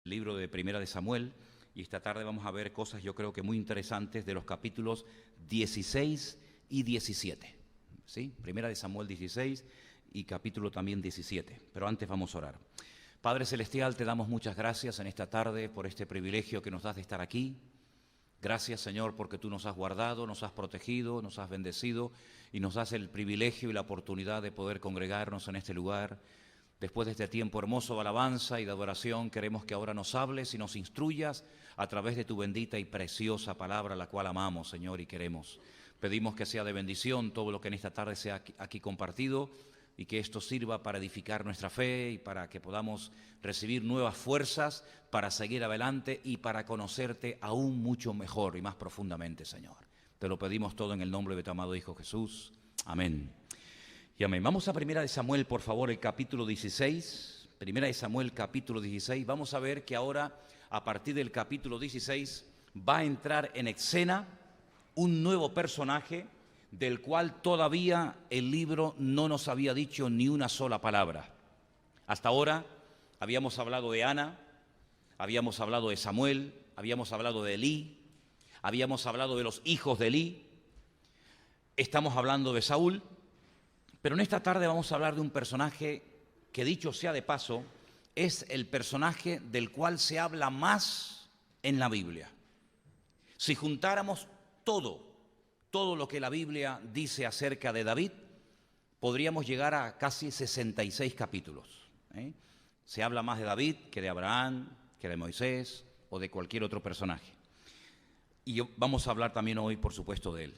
libro de Primera de Samuel, y esta tarde vamos a ver cosas yo creo que muy interesantes de los capítulos 16 y 17. ¿Sí? Primera de Samuel 16 y capítulo también 17. Pero antes vamos a orar. Padre Celestial, te damos muchas gracias en esta tarde por este privilegio que nos das de estar aquí. Gracias, Señor, porque tú nos has guardado, nos has protegido, nos has bendecido y nos das el privilegio y la oportunidad de poder congregarnos en este lugar. Después de este tiempo hermoso de alabanza y de adoración, queremos que ahora nos hables y nos instruyas a través de tu bendita y preciosa palabra, la cual amamos, Señor, y queremos. Pedimos que sea de bendición todo lo que en esta tarde sea aquí compartido y que esto sirva para edificar nuestra fe y para que podamos recibir nuevas fuerzas para seguir adelante y para conocerte aún mucho mejor y más profundamente, Señor. Te lo pedimos todo en el nombre de tu amado Hijo Jesús. Amén. Y amén. Vamos a Primera de Samuel, por favor, el capítulo 16. Primera de Samuel, capítulo 16. Vamos a ver que ahora, a partir del capítulo 16, va a entrar en escena un nuevo personaje del cual todavía el libro no nos había dicho ni una sola palabra. Hasta ahora habíamos hablado de Ana, habíamos hablado de Samuel, habíamos hablado de Elí, habíamos hablado de los hijos de Elí, estamos hablando de Saúl. Pero en esta tarde vamos a hablar de un personaje que, dicho sea de paso, es el personaje del cual se habla más en la Biblia. Si juntáramos todo lo que la Biblia dice acerca de David, podríamos llegar a casi 66 capítulos. Se habla más de David que de Abraham, que de Moisés o de cualquier otro personaje. Y vamos a hablar también hoy, por supuesto, de él.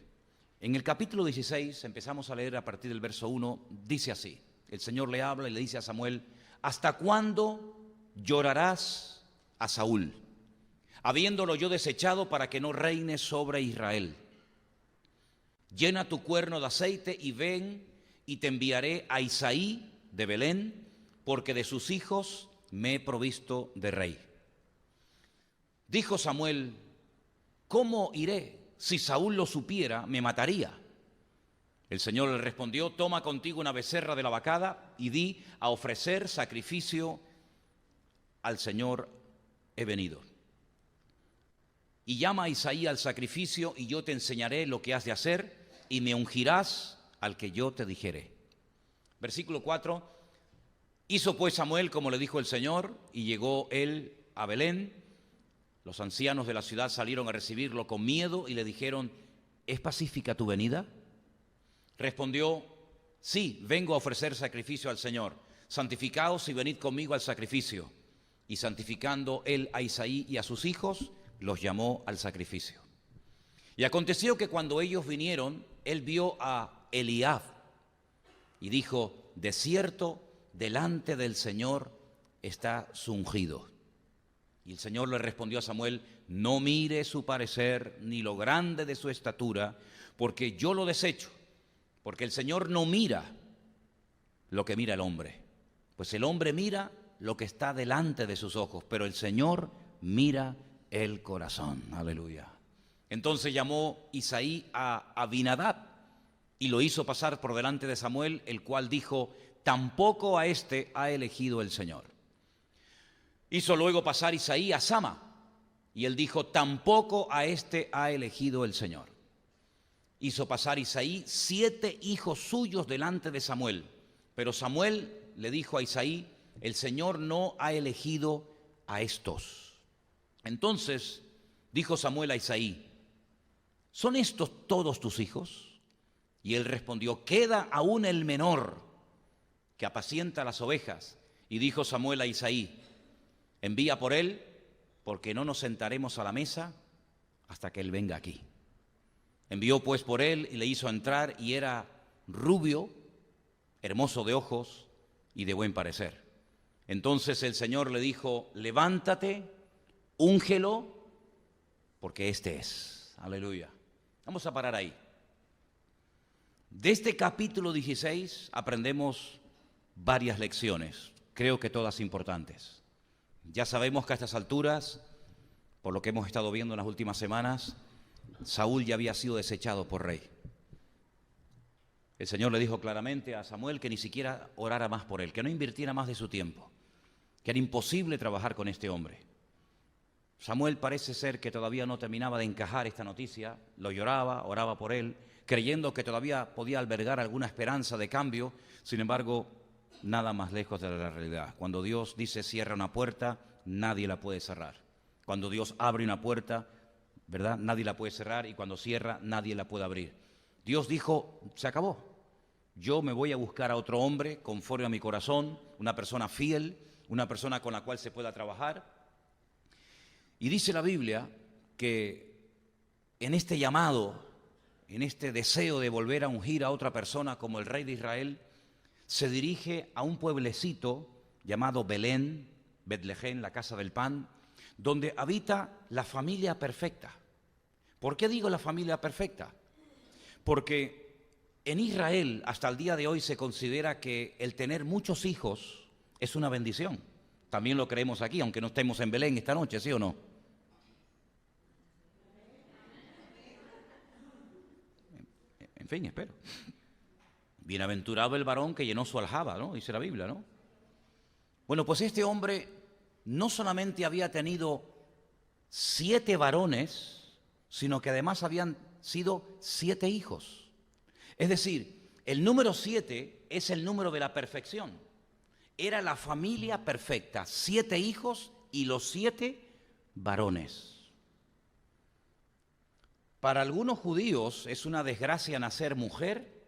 En el capítulo 16, empezamos a leer a partir del verso 1, dice así: el Señor le habla y le dice a Samuel: ¿hasta cuándo llorarás a Saúl, habiéndolo yo desechado para que no reine sobre Israel? Llena tu cuerno de aceite y ven, y te enviaré a Isaí de Belén, porque de sus hijos me he provisto de rey. Dijo Samuel: ¿cómo iré? Si Saúl lo supiera, me mataría. El Señor le respondió: toma contigo una becerra de la vacada y di: a ofrecer sacrificio al Señor he venido. Y llama a Isaí al sacrificio, y yo te enseñaré lo que has de hacer, y me ungirás al que yo te dijere. Versículo 4. Hizo pues Samuel como le dijo el Señor, y llegó él a Belén. Los ancianos de la ciudad salieron a recibirlo con miedo y le dijeron: ¿es pacífica tu venida? Respondió: sí, vengo a ofrecer sacrificio al Señor. Santificaos y venid conmigo al sacrificio. Y santificando él a Isaí y a sus hijos, los llamó al sacrificio. Y aconteció que cuando ellos vinieron, él vio a Eliab y dijo: de cierto, delante del Señor está su ungido. Y el Señor le respondió a Samuel: no mire su parecer ni lo grande de su estatura, porque yo lo desecho, porque el Señor no mira lo que mira el hombre, pues el hombre mira lo que está delante de sus ojos, pero el Señor mira el corazón. Aleluya. Entonces llamó Isaí a Abinadab y lo hizo pasar por delante de Samuel, el cual dijo: tampoco a este ha elegido el Señor. Hizo luego pasar Isaí a Sama, y él dijo: tampoco a este ha elegido el Señor. Hizo pasar Isaí 7 hijos suyos delante de Samuel, pero Samuel le dijo a Isaí: el Señor no ha elegido a estos. Entonces dijo Samuel a Isaí: ¿son estos todos tus hijos? Y él respondió: queda aún el menor, que apacienta las ovejas. Y dijo Samuel a Isaí: envía por él, porque no nos sentaremos a la mesa hasta que él venga aquí. Envió pues por él y le hizo entrar, y era rubio, hermoso de ojos y de buen parecer. Entonces el Señor le dijo: levántate, úngelo, porque este es. Aleluya. Vamos a parar ahí. De este capítulo 16 aprendemos varias lecciones, creo que todas importantes. Ya sabemos que a estas alturas, por lo que hemos estado viendo en las últimas semanas, Saúl ya había sido desechado por rey. El Señor le dijo claramente a Samuel que ni siquiera orara más por él, que no invirtiera más de su tiempo, que era imposible trabajar con este hombre. Samuel parece ser que todavía no terminaba de encajar esta noticia, lo lloraba, oraba por él, creyendo que todavía podía albergar alguna esperanza de cambio. Sin embargo, nada más lejos de la realidad. Cuando Dios dice cierra una puerta, nadie la puede cerrar. Cuando Dios abre una puerta, ¿verdad?, nadie la puede cerrar, y cuando cierra, nadie la puede abrir. Dios dijo, se acabó. Yo me voy a buscar a otro hombre conforme a mi corazón, una persona fiel, una persona con la cual se pueda trabajar. Y dice la Biblia que en este llamado, en este deseo de volver a ungir a otra persona como el rey de Israel, se dirige a un pueblecito llamado Belén, Betlehem, la casa del pan, donde habita la familia perfecta. ¿Por qué digo la familia perfecta? Porque en Israel hasta el día de hoy se considera que el tener muchos hijos es una bendición. También lo creemos aquí, aunque no estemos en Belén esta noche, ¿sí o no? En fin, espero. Bienaventurado el varón que llenó su aljaba, ¿no?, dice la Biblia, ¿no? Bueno, pues este hombre no solamente había tenido 7 varones, sino que además habían sido 7 hijos. Es decir, el número 7 es el número de la perfección. Era la familia perfecta, 7 hijos y los 7 varones. Para algunos judíos es una desgracia nacer mujer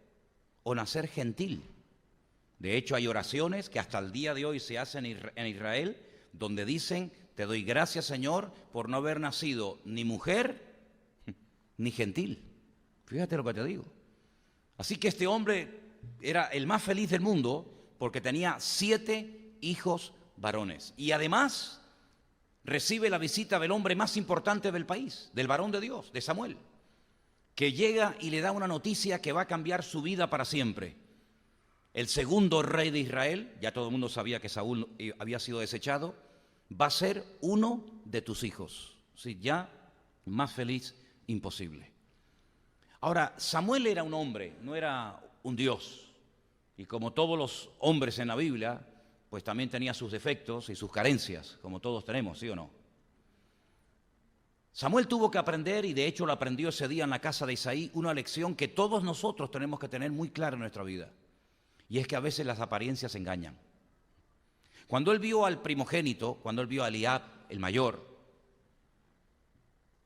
o nacer gentil. De hecho, hay oraciones que hasta el día de hoy se hacen en Israel, donde dicen, te doy gracias, Señor, por no haber nacido ni mujer ni gentil. Fíjate lo que te digo. Así que este hombre era el más feliz del mundo porque tenía 7 hijos varones. Y además recibe la visita del hombre más importante del país, del varón de Dios, de Samuel, que llega y le da una noticia que va a cambiar su vida para siempre. El segundo rey de Israel, ya todo el mundo sabía que Saúl había sido desechado, va a ser uno de tus hijos. Sí, ya más feliz imposible. Ahora, Samuel era un hombre, no era un Dios. Y como todos los hombres en la Biblia, pues también tenía sus defectos y sus carencias, como todos tenemos, ¿sí o no? Samuel tuvo que aprender, y de hecho lo aprendió ese día en la casa de Isaí, una lección que todos nosotros tenemos que tener muy clara en nuestra vida. Y es que a veces las apariencias engañan. Cuando él vio al primogénito, cuando él vio a Eliab, el mayor,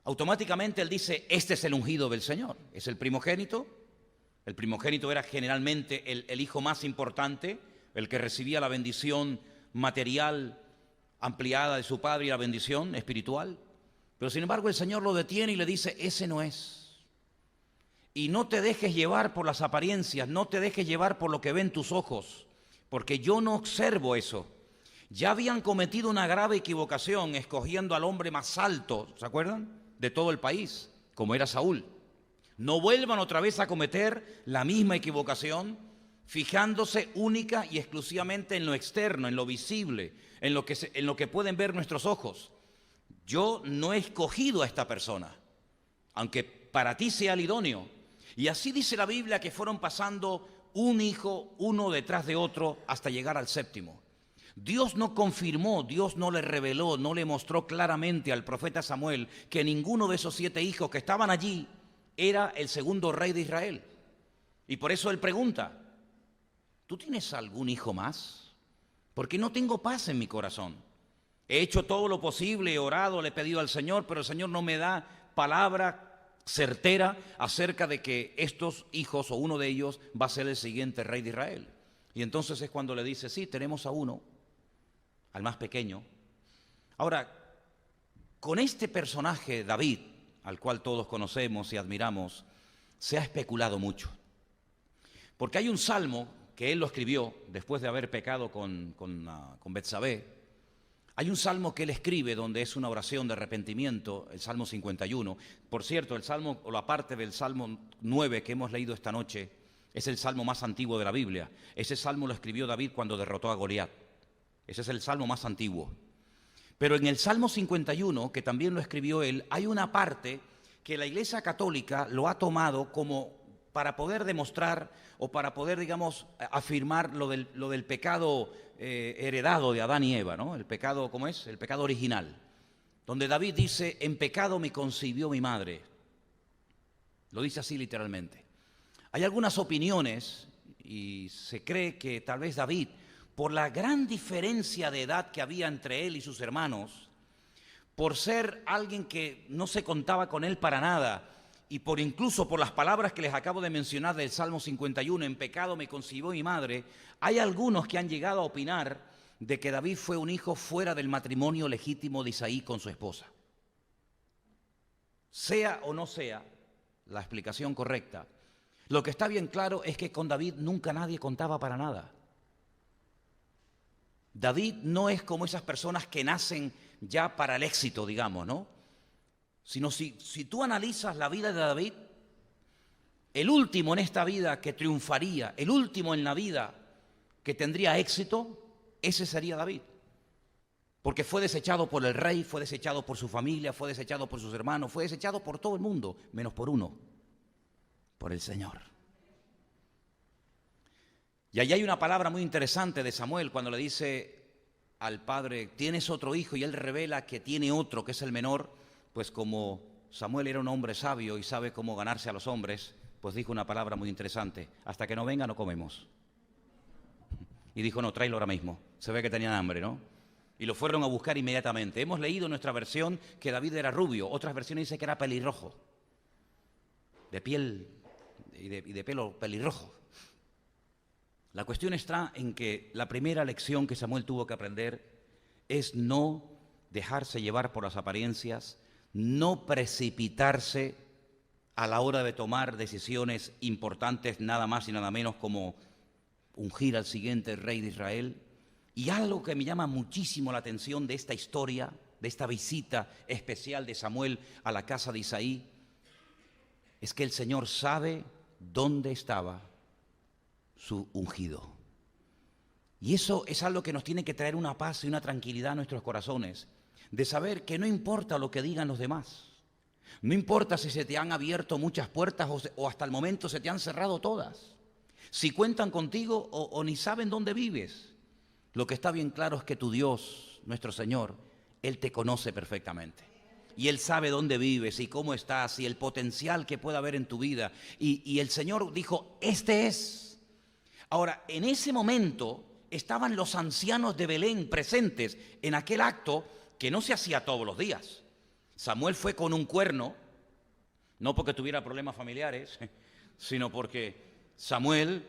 automáticamente él dice, este es el ungido del Señor, es el primogénito. El primogénito era generalmente el hijo más importante, el que recibía la bendición material ampliada de su padre y la bendición espiritual. Pero sin embargo el Señor lo detiene y le dice, ese no es. Y no te dejes llevar por las apariencias, no te dejes llevar por lo que ven tus ojos, porque yo no observo eso. Ya habían cometido una grave equivocación escogiendo al hombre más alto, ¿se acuerdan?, de todo el país, como era Saúl. No vuelvan otra vez a cometer la misma equivocación, fijándose única y exclusivamente en lo externo, en lo visible, en lo que pueden ver nuestros ojos. Yo no he escogido a esta persona, aunque para ti sea el idóneo. Y así dice la Biblia que fueron pasando un hijo, uno detrás de otro, hasta llegar al 7º. Dios no confirmó, Dios no le reveló, no le mostró claramente al profeta Samuel que ninguno de esos 7 hijos que estaban allí era el segundo rey de Israel. Y por eso él pregunta, ¿tú tienes algún hijo más? Porque no tengo paz en mi corazón. He hecho todo lo posible, he orado, le he pedido al Señor, pero el Señor no me da palabra certera acerca de que estos hijos o uno de ellos va a ser el siguiente rey de Israel. Y entonces es cuando le dice, sí, tenemos a uno, al más pequeño. Ahora, con este personaje, David, al cual todos conocemos y admiramos, se ha especulado mucho. Porque hay un salmo que él lo escribió después de haber pecado con Betsabé. Hay un salmo que él escribe donde es una oración de arrepentimiento, el Salmo 51. Por cierto, el salmo, o la parte del Salmo 9 que hemos leído esta noche, es el salmo más antiguo de la Biblia. Ese salmo lo escribió David cuando derrotó a Goliat. Ese es el salmo más antiguo. Pero en el Salmo 51, que también lo escribió él, hay una parte que la Iglesia Católica lo ha tomado como para poder demostrar o para poder, digamos, afirmar lo del pecado heredado de Adán y Eva, ¿no? El pecado, ¿cómo es? El pecado original. donde David dice, en pecado me concibió mi madre. Lo dice así literalmente. Hay algunas opiniones y se cree que tal vez David, por la gran diferencia de edad que había entre él y sus hermanos, por ser alguien que no se contaba con él para nada, y por incluso por las palabras que les acabo de mencionar del Salmo 51, en pecado me concibió mi madre, hay algunos que han llegado a opinar de que David fue un hijo fuera del matrimonio legítimo de Isaí con su esposa. Sea o no sea la explicación correcta, lo que está bien claro es que con David nunca nadie contaba para nada. David no es como esas personas que nacen ya para el éxito, digamos, ¿no? Sino si tú analizas la vida de David, el último en esta vida que triunfaría, el último en la vida que tendría éxito, ese sería David. Porque fue desechado por el rey, fue desechado por su familia, fue desechado por sus hermanos, fue desechado por todo el mundo, menos por uno, por el Señor. Y allí hay una palabra muy interesante de Samuel cuando le dice al padre, tienes otro hijo, y él revela que tiene otro, que es el menor. Pues como Samuel era un hombre sabio y sabe cómo ganarse a los hombres, pues dijo una palabra muy interesante, hasta que no venga no comemos. Y dijo, no, tráelo ahora mismo. Se ve que tenían hambre, ¿no? Y lo fueron a buscar inmediatamente. Hemos leído en nuestra versión que David era rubio, otras versiones dicen que era pelirrojo, de piel y de pelo pelirrojo. La cuestión está en que la primera lección que Samuel tuvo que aprender es no dejarse llevar por las apariencias, no precipitarse a la hora de tomar decisiones importantes, nada más y nada menos como ungir al siguiente rey de Israel. Y algo que me llama muchísimo la atención de esta historia, de esta visita especial de Samuel a la casa de Isaí, es que el Señor sabe dónde estaba su ungido. Y eso es algo que nos tiene que traer una paz y una tranquilidad a nuestros corazones, de saber que no importa lo que digan los demás, no importa si se te han abierto muchas puertas o hasta el momento se te han cerrado todas, si cuentan contigo o ni saben dónde vives. Lo que está bien claro es que tu Dios, nuestro Señor, Él te conoce perfectamente. Y Él sabe dónde vives y cómo estás y el potencial que pueda haber en tu vida. Y el Señor dijo, este es. Ahora, en ese momento estaban los ancianos de Belén presentes en aquel acto que no se hacía todos los días. Samuel fue con un cuerno, no porque tuviera problemas familiares, sino porque Samuel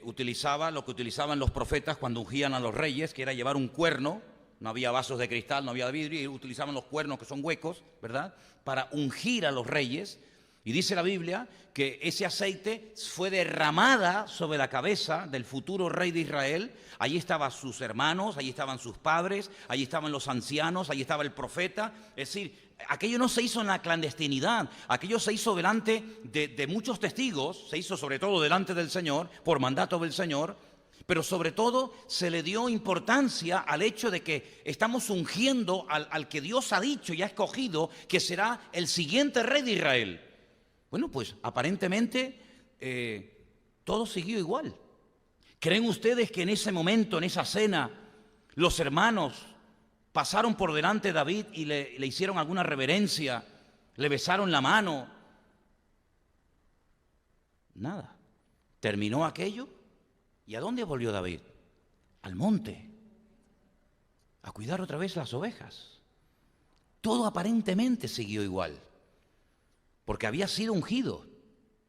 utilizaba lo que utilizaban los profetas cuando ungían a los reyes, que era llevar un cuerno. No había vasos de cristal, no había de vidrio, y utilizaban los cuernos que son huecos, ¿verdad?, para ungir a los reyes. Y dice la Biblia que ese aceite fue derramada sobre la cabeza del futuro rey de Israel. Allí estaban sus hermanos, allí estaban sus padres, allí estaban los ancianos, allí estaba el profeta. Es decir, aquello no se hizo en la clandestinidad, aquello se hizo delante de muchos testigos, se hizo sobre todo delante del Señor, por mandato del Señor, pero sobre todo se le dio importancia al hecho de que estamos ungiendo al que Dios ha dicho y ha escogido que será el siguiente rey de Israel. Bueno, pues aparentemente todo siguió igual. ¿Creen ustedes que en ese momento, en esa cena, los hermanos pasaron por delante de David y le hicieron alguna reverencia, le besaron la mano? Nada. Terminó aquello. ¿Y a dónde volvió David? Al monte, a cuidar otra vez las ovejas. Todo aparentemente siguió igual, porque había sido ungido.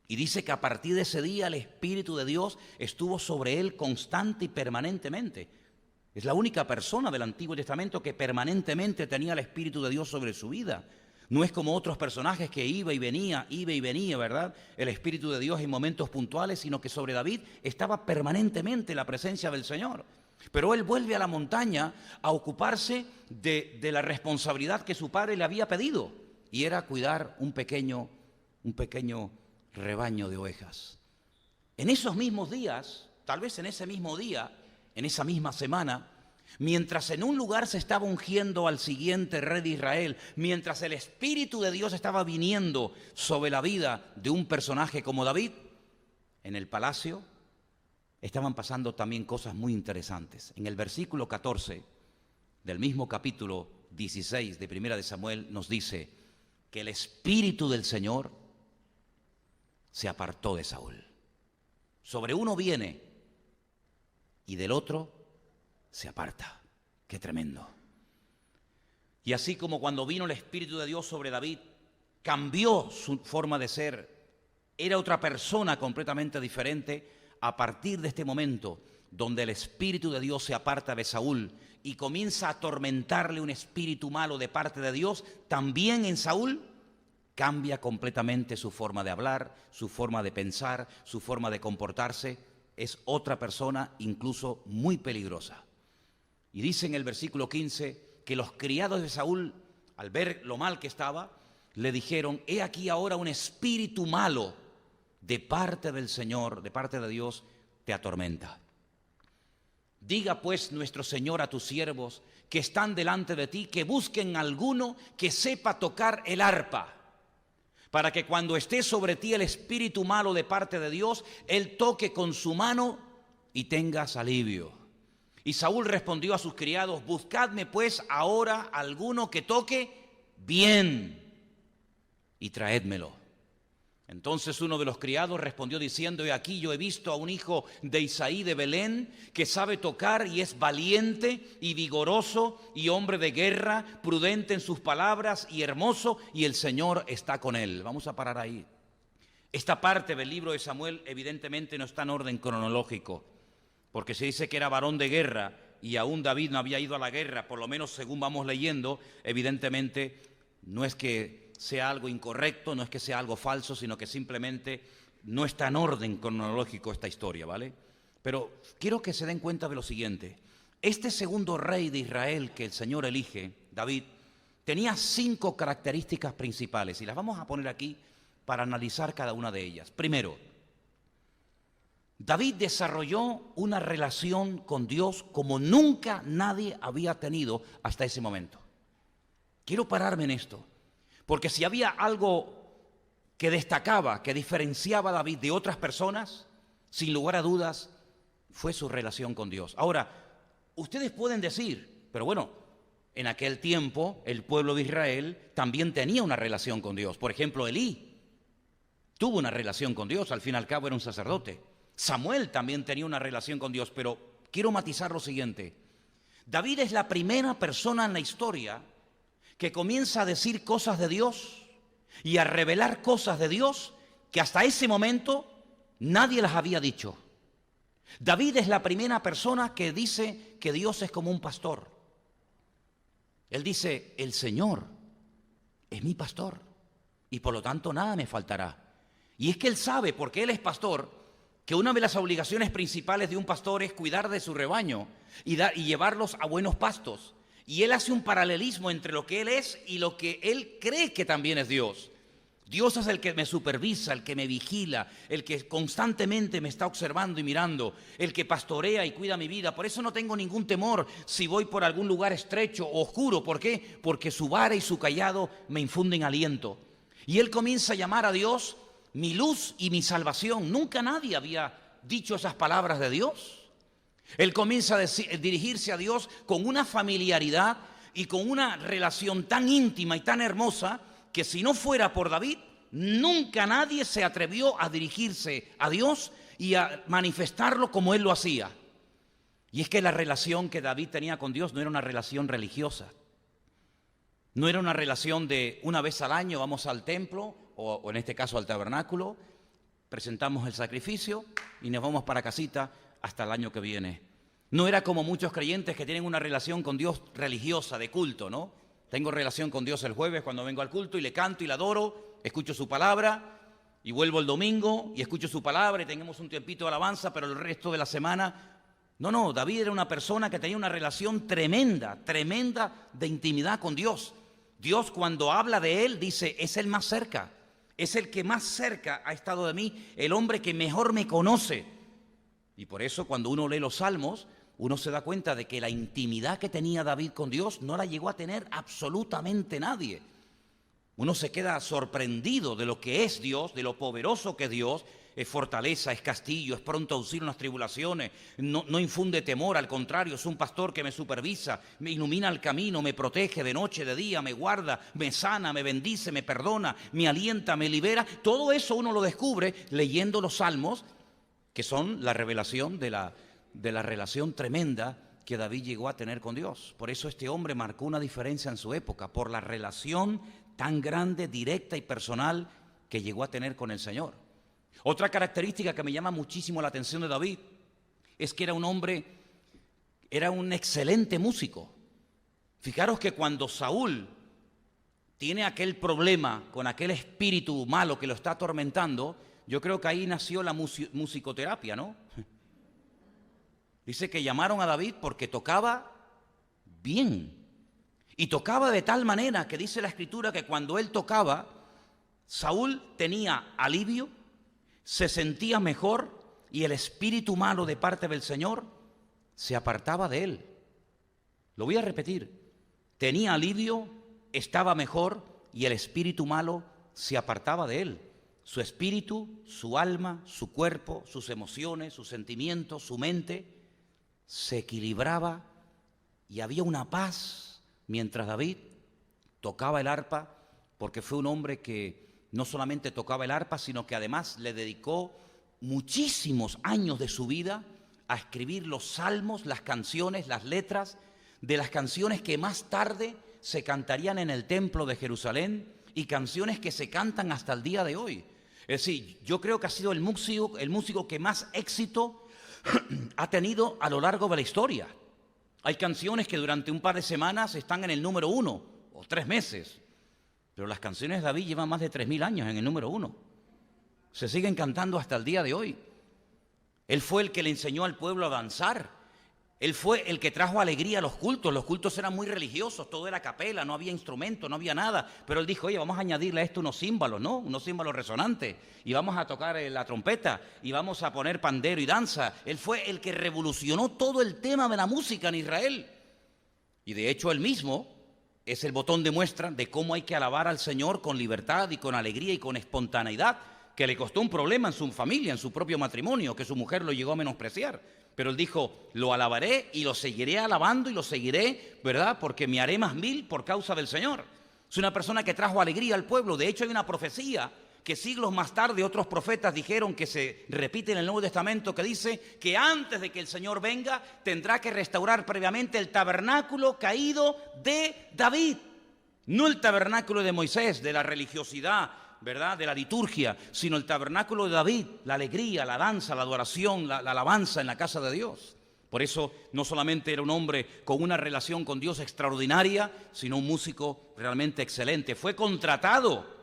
Y dice que a partir de ese día el Espíritu de Dios estuvo sobre él constante y permanentemente. Es la única persona del Antiguo Testamento que permanentemente tenía el Espíritu de Dios sobre su vida. No es como otros personajes que iba y venía, ¿verdad?, el Espíritu de Dios en momentos puntuales, sino que sobre David estaba permanentemente la presencia del Señor. Pero él vuelve a la montaña a ocuparse de la responsabilidad que su padre le había pedido, y era cuidar un pequeño rebaño de ovejas. En esos mismos días, tal vez en ese mismo día, en esa misma semana, mientras en un lugar se estaba ungiendo al siguiente rey de Israel, mientras el Espíritu de Dios estaba viniendo sobre la vida de un personaje como David, en el palacio estaban pasando también cosas muy interesantes. En el versículo 14 del mismo capítulo 16 de Primera de Samuel nos dice que el Espíritu del Señor se apartó de Saúl. Sobre uno viene y del otro se aparta. ¡Qué tremendo! Y así como cuando vino el Espíritu de Dios sobre David, cambió su forma de ser, era otra persona completamente diferente. A partir de este momento, donde el Espíritu de Dios se aparta de Saúl y comienza a atormentarle un espíritu malo de parte de Dios, también en Saúl cambia completamente su forma de hablar, su forma de pensar, su forma de comportarse. Es otra persona, incluso muy peligrosa. Y dice en el versículo 15 que los criados de Saúl, al ver lo mal que estaba, le dijeron: he aquí ahora un espíritu malo de parte del Señor, de parte de Dios, te atormenta. Diga pues nuestro Señor a tus siervos que están delante de ti, que busquen alguno que sepa tocar el arpa, para que cuando esté sobre ti el espíritu malo de parte de Dios, él toque con su mano y tengas alivio. Y Saúl respondió a sus criados: buscadme pues ahora alguno que toque bien y traédmelo. Entonces uno de los criados respondió diciendo: he aquí, yo he visto a un hijo de Isaí de Belén que sabe tocar y es valiente y vigoroso y hombre de guerra, prudente en sus palabras y hermoso, y el Señor está con él. Vamos a parar ahí. Esta parte del libro de Samuel evidentemente no está en orden cronológico, porque se dice que era varón de guerra y aún David no había ido a la guerra, por lo menos según vamos leyendo. Evidentemente no es que sea algo incorrecto, no es que sea algo falso, sino que simplemente no está en orden cronológico esta historia, ¿vale? Pero quiero que se den cuenta de lo siguiente: este segundo rey de Israel que el Señor elige, David, tenía 5 características principales y las vamos a poner aquí para analizar cada una de ellas. Primero, David desarrolló una relación con Dios como nunca nadie había tenido hasta ese momento. Quiero pararme en esto, porque si había algo que destacaba, que diferenciaba a David de otras personas, sin lugar a dudas, fue su relación con Dios. Ahora, ustedes pueden decir: pero bueno, en aquel tiempo el pueblo de Israel también tenía una relación con Dios. Por ejemplo, Elí tuvo una relación con Dios, al fin y al cabo era un sacerdote. Samuel también tenía una relación con Dios, pero quiero matizar lo siguiente: David es la primera persona en la historia que comienza a decir cosas de Dios y a revelar cosas de Dios que hasta ese momento nadie las había dicho. David es la primera persona que dice que Dios es como un pastor. Él dice: el Señor es mi pastor y por lo tanto nada me faltará. Y es que él sabe, porque él es pastor, que una de las obligaciones principales de un pastor es cuidar de su rebaño y llevarlos a buenos pastos. Y él hace un paralelismo entre lo que él es y lo que él cree que también es Dios. Dios es el que me supervisa, el que me vigila, el que constantemente me está observando y mirando, el que pastorea y cuida mi vida. Por eso no tengo ningún temor si voy por algún lugar estrecho o oscuro. ¿Por qué? Porque su vara y su cayado me infunden aliento. Y él comienza a llamar a Dios mi luz y mi salvación. Nunca nadie había dicho esas palabras de Dios. Él comienza a dirigirse a Dios con una familiaridad y con una relación tan íntima y tan hermosa que si no fuera por David, nunca nadie se atrevió a dirigirse a Dios y a manifestarlo como él lo hacía. Y es que la relación que David tenía con Dios no era una relación religiosa. No era una relación de una vez al año vamos al templo o en este caso al tabernáculo, presentamos el sacrificio y nos vamos para casita hasta el año que viene. No era como muchos creyentes que tienen una relación con Dios religiosa, de culto, ¿no? Tengo relación con Dios el jueves cuando vengo al culto y le canto y le adoro, escucho su palabra y vuelvo el domingo y escucho su palabra y tenemos un tiempito de alabanza, pero el resto de la semana... No, David era una persona que tenía una relación tremenda de intimidad con Dios. Dios, cuando habla de él, dice: es el más cerca, es el que más cerca ha estado de mí, el hombre que mejor me conoce. Y por eso cuando uno lee los Salmos, uno se da cuenta de que la intimidad que tenía David con Dios no la llegó a tener absolutamente nadie. Uno se queda sorprendido de lo que es Dios, de lo poderoso que es Dios, es fortaleza, es castillo, es pronto auxilio en las tribulaciones, no infunde temor, al contrario, es un pastor que me supervisa, me ilumina el camino, me protege de noche, de día, me guarda, me sana, me bendice, me perdona, me alienta, me libera. Todo eso uno lo descubre leyendo los salmos, que son la revelación de la relación tremenda que David llegó a tener con Dios. Por eso este hombre marcó una diferencia en su época, por la relación tan grande, directa y personal que llegó a tener con el Señor. Otra característica que me llama muchísimo la atención de David es que era un hombre, era un excelente músico. Fijaros que cuando Saúl tiene aquel problema con aquel espíritu malo que lo está atormentando, yo creo que ahí nació la musicoterapia, ¿no? Dice que llamaron a David porque tocaba bien. Y tocaba de tal manera que dice la Escritura que cuando él tocaba, Saúl tenía alivio, se sentía mejor y el espíritu malo de parte del Señor se apartaba de él. Lo voy a repetir. Tenía alivio, estaba mejor y el espíritu malo se apartaba de él. Su espíritu, su alma, su cuerpo, sus emociones, sus sentimientos, su mente se equilibraba y había una paz mientras David tocaba el arpa, porque fue un hombre que no solamente tocaba el arpa, sino que además le dedicó muchísimos años de su vida a escribir los salmos, las canciones, las letras de las canciones que más tarde se cantarían en el templo de Jerusalén y canciones que se cantan hasta el día de hoy. Es decir, yo creo que ha sido el músico que más éxito ha tenido a lo largo de la historia. Hay canciones que durante un par de semanas están en el número 1 o 3 meses, pero las canciones de David llevan más de 3000 años en el número 1. Se siguen cantando hasta el día de hoy. Él fue el que le enseñó al pueblo a danzar. Él fue el que trajo alegría a los cultos. Los cultos eran muy religiosos, todo era capela, no había instrumento, no había nada. Pero él dijo, oye, vamos a añadirle a esto unos címbalos, ¿no? Unos címbalos resonantes. Y vamos a tocar la trompeta y vamos a poner pandero y danza. Él fue el que revolucionó todo el tema de la música en Israel. Y de hecho él mismo es el botón de muestra de cómo hay que alabar al Señor con libertad y con alegría y con espontaneidad, que le costó un problema en su familia, en su propio matrimonio, que su mujer lo llegó a menospreciar. Pero él dijo, lo alabaré y lo seguiré alabando y lo seguiré, ¿verdad? Porque me haré más mil por causa del Señor. Es una persona que trajo alegría al pueblo. De hecho, hay una profecía que siglos más tarde otros profetas dijeron, que se repite en el Nuevo Testamento, que dice que antes de que el Señor venga, tendrá que restaurar previamente el tabernáculo caído de David. No el tabernáculo de Moisés, de la religiosidad, ¿verdad?, de la liturgia, sino el tabernáculo de David, la alegría, la danza, la adoración, la alabanza en la casa de Dios. Por eso no solamente era un hombre con una relación con Dios extraordinaria, sino un músico realmente excelente. Fue contratado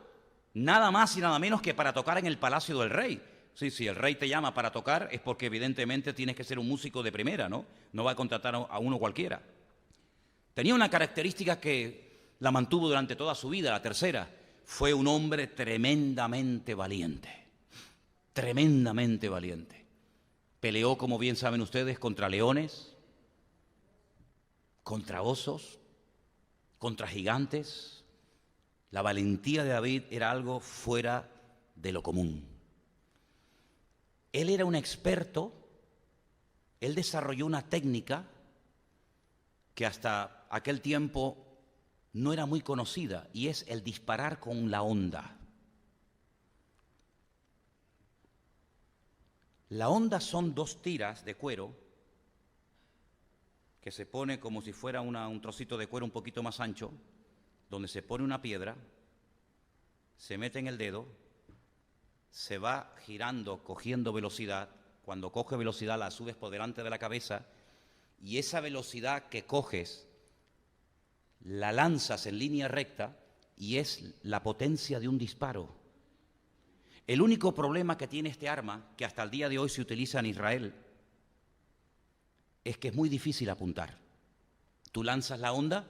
nada más y nada menos que para tocar en el palacio del rey. Sí, si el rey te llama para tocar es porque evidentemente tienes que ser un músico de primera, ¿no? No va a contratar a uno cualquiera. Tenía una característica que la mantuvo durante toda su vida, la tercera. Fue un hombre tremendamente valiente, tremendamente valiente. Peleó, como bien saben ustedes, contra leones, contra osos, contra gigantes. La valentía de David era algo fuera de lo común. Él era un experto, él desarrolló una técnica que hasta aquel tiempo no era muy conocida, y es el disparar con la honda. La honda son 2 tiras de cuero que se pone como si fuera un trocito de cuero un poquito más ancho, donde se pone una piedra, se mete en el dedo, se va girando, cogiendo velocidad. Cuando coge velocidad la subes por delante de la cabeza, y esa velocidad que coges la lanzas en línea recta y es la potencia de un disparo. El único problema que tiene este arma, que hasta el día de hoy se utiliza en Israel, es que es muy difícil apuntar. Tú lanzas la honda,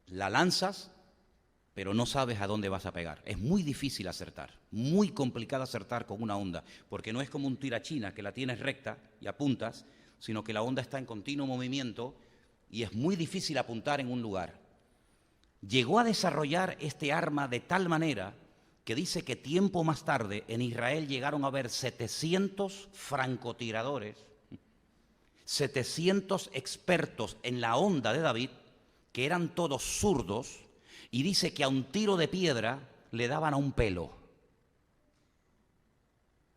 la lanzas, pero no sabes a dónde vas a pegar. Es muy difícil acertar, muy complicado acertar con una honda, porque no es como un tirachina que la tienes recta y apuntas, sino que la honda está en continuo movimiento y es muy difícil apuntar en un lugar. Llegó a desarrollar este arma de tal manera que dice que tiempo más tarde en Israel llegaron a haber 700 francotiradores, 700 expertos en la onda de David, que eran todos zurdos, y dice que a un tiro de piedra le daban a un pelo.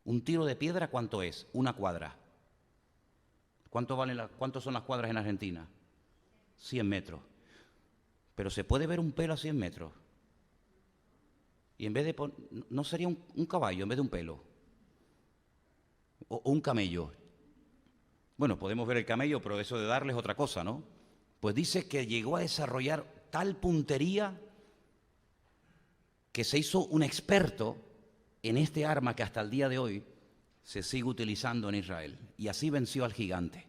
Un tiro de piedra, ¿cuánto es? Una cuadra. ¿Cuánto son las cuadras en Argentina? 100 metros. Pero se puede ver un pelo a 100 metros. Y en vez de no sería un caballo en vez de un pelo. O un camello. Bueno, podemos ver el camello, pero eso de darle es otra cosa, ¿no? Pues dice que llegó a desarrollar tal puntería que se hizo un experto en este arma que hasta el día de hoy se sigue utilizando en Israel. Y así venció al gigante.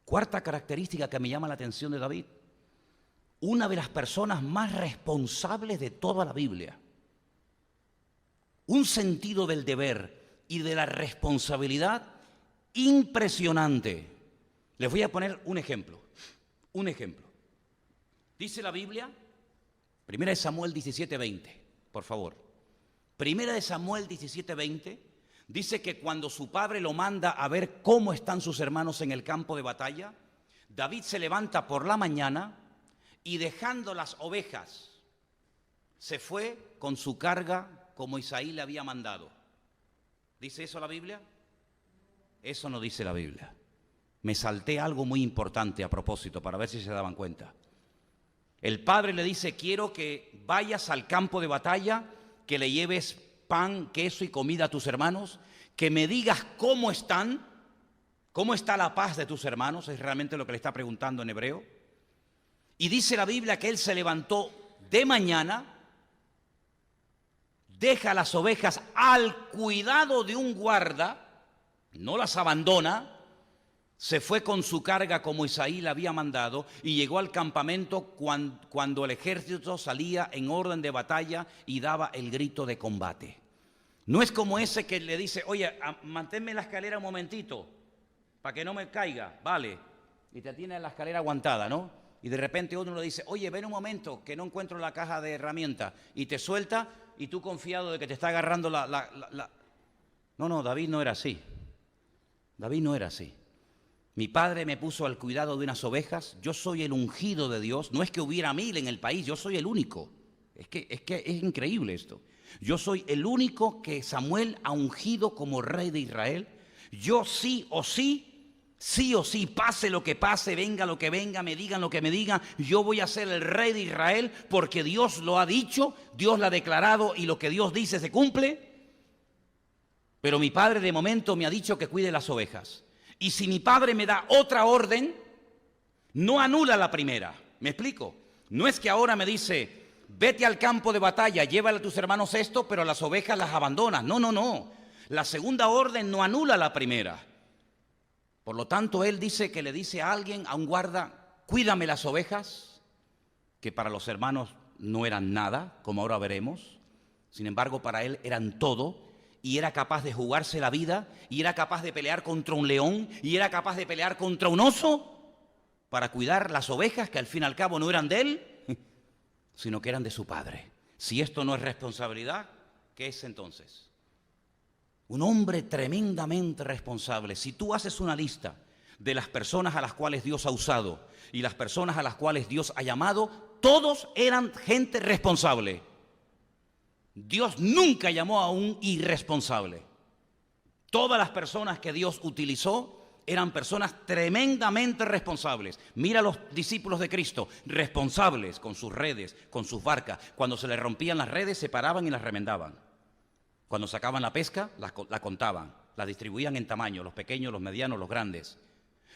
Cuarta característica que me llama la atención de David. Una de las personas más responsables de toda la Biblia. Un sentido del deber y de la responsabilidad impresionante. Les voy a poner un ejemplo. Un ejemplo. Dice la Biblia, 1 Samuel 17:20, por favor. 1 Samuel 17:20 dice que cuando su padre lo manda a ver cómo están sus hermanos en el campo de batalla, David se levanta por la mañana y dejando las ovejas, se fue con su carga como Isaí le había mandado. ¿Dice eso la Biblia? Eso no dice la Biblia. Me salté algo muy importante a propósito para ver si se daban cuenta. El padre le dice, quiero que vayas al campo de batalla, que le lleves pan, queso y comida a tus hermanos, que me digas cómo están, cómo está la paz de tus hermanos, es realmente lo que le está preguntando en hebreo. Y dice la Biblia que él se levantó de mañana, deja las ovejas al cuidado de un guarda, no las abandona, se fue con su carga como Isaí le había mandado y llegó al campamento cuando el ejército salía en orden de batalla y daba el grito de combate. No es como ese que le dice, oye, manténme la escalera un momentito para que no me caiga, vale, y te tiene la escalera aguantada, ¿no? Y de repente uno le dice, oye, ven un momento que no encuentro la caja de herramientas, y te suelta y tú confiado de que te está agarrando No, David no era así. David no era así. Mi padre me puso al cuidado de unas ovejas, yo soy el ungido de Dios, no es que hubiera 1000 en el país, yo soy el único. Es que es increíble esto. Yo soy el único que Samuel ha ungido como rey de Israel. Yo sí o sí, pase lo que pase, venga lo que venga, me digan lo que me digan, yo voy a ser el rey de Israel porque Dios lo ha dicho, Dios lo ha declarado y lo que Dios dice se cumple. Pero mi padre de momento me ha dicho que cuide las ovejas. Y si mi padre me da otra orden, no anula la primera. ¿Me explico? No es que ahora me dice, vete al campo de batalla, llévale a tus hermanos esto, pero las ovejas las abandonas. No. La segunda orden no anula la primera. Por lo tanto, él dice que le dice a alguien, a un guarda, cuídame las ovejas, que para los hermanos no eran nada, como ahora veremos. Sin embargo, para él eran todo. Y era capaz de jugarse la vida, y era capaz de pelear contra un león, y era capaz de pelear contra un oso, para cuidar las ovejas que al fin y al cabo no eran de él, sino que eran de su padre. Si esto no es responsabilidad, ¿qué es entonces? Un hombre tremendamente responsable. Si tú haces una lista de las personas a las cuales Dios ha usado y las personas a las cuales Dios ha llamado, todos eran gente responsable. Dios nunca llamó a un irresponsable. Todas las personas que Dios utilizó eran personas tremendamente responsables. Mira a los discípulos de Cristo, responsables con sus redes, con sus barcas. Cuando se les rompían las redes, se paraban y las remendaban. Cuando sacaban la pesca, la contaban, la distribuían en tamaño, los pequeños, los medianos, los grandes.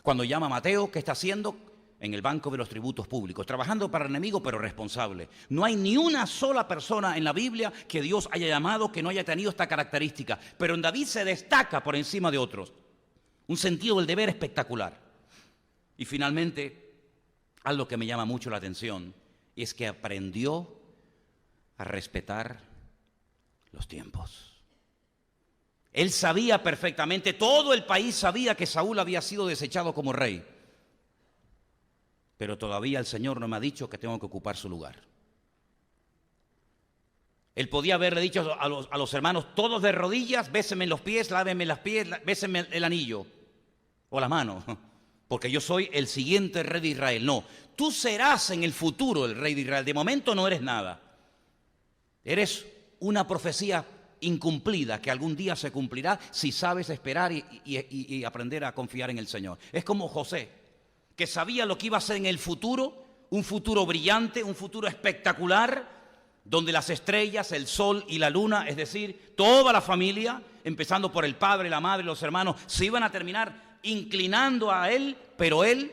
Cuando llama a Mateo, ¿qué está haciendo? En el banco de los tributos públicos, trabajando para el enemigo, pero responsable. No hay ni una sola persona en la Biblia que Dios haya llamado que no haya tenido esta característica. Pero en David se destaca por encima de otros. Un sentido del deber espectacular. Y finalmente, algo que me llama mucho la atención, es que aprendió a respetar los tiempos. Él sabía perfectamente, todo el país sabía que Saúl había sido desechado como rey. Pero todavía el Señor no me ha dicho que tengo que ocupar su lugar. Él podía haberle dicho a los hermanos, todos de rodillas, bésenme los pies, lávenme las pies, bésenme el anillo o la mano, porque yo soy el siguiente rey de Israel. No, tú serás en el futuro el rey de Israel. De momento no eres nada. Eres una profecía incumplida que algún día se cumplirá si sabes esperar y aprender a confiar en el Señor. Es como José, que sabía lo que iba a ser en el futuro, un futuro brillante, un futuro espectacular, donde las estrellas, el sol y la luna, es decir, toda la familia, empezando por el padre, la madre, los hermanos, se iban a terminar inclinando a él, pero él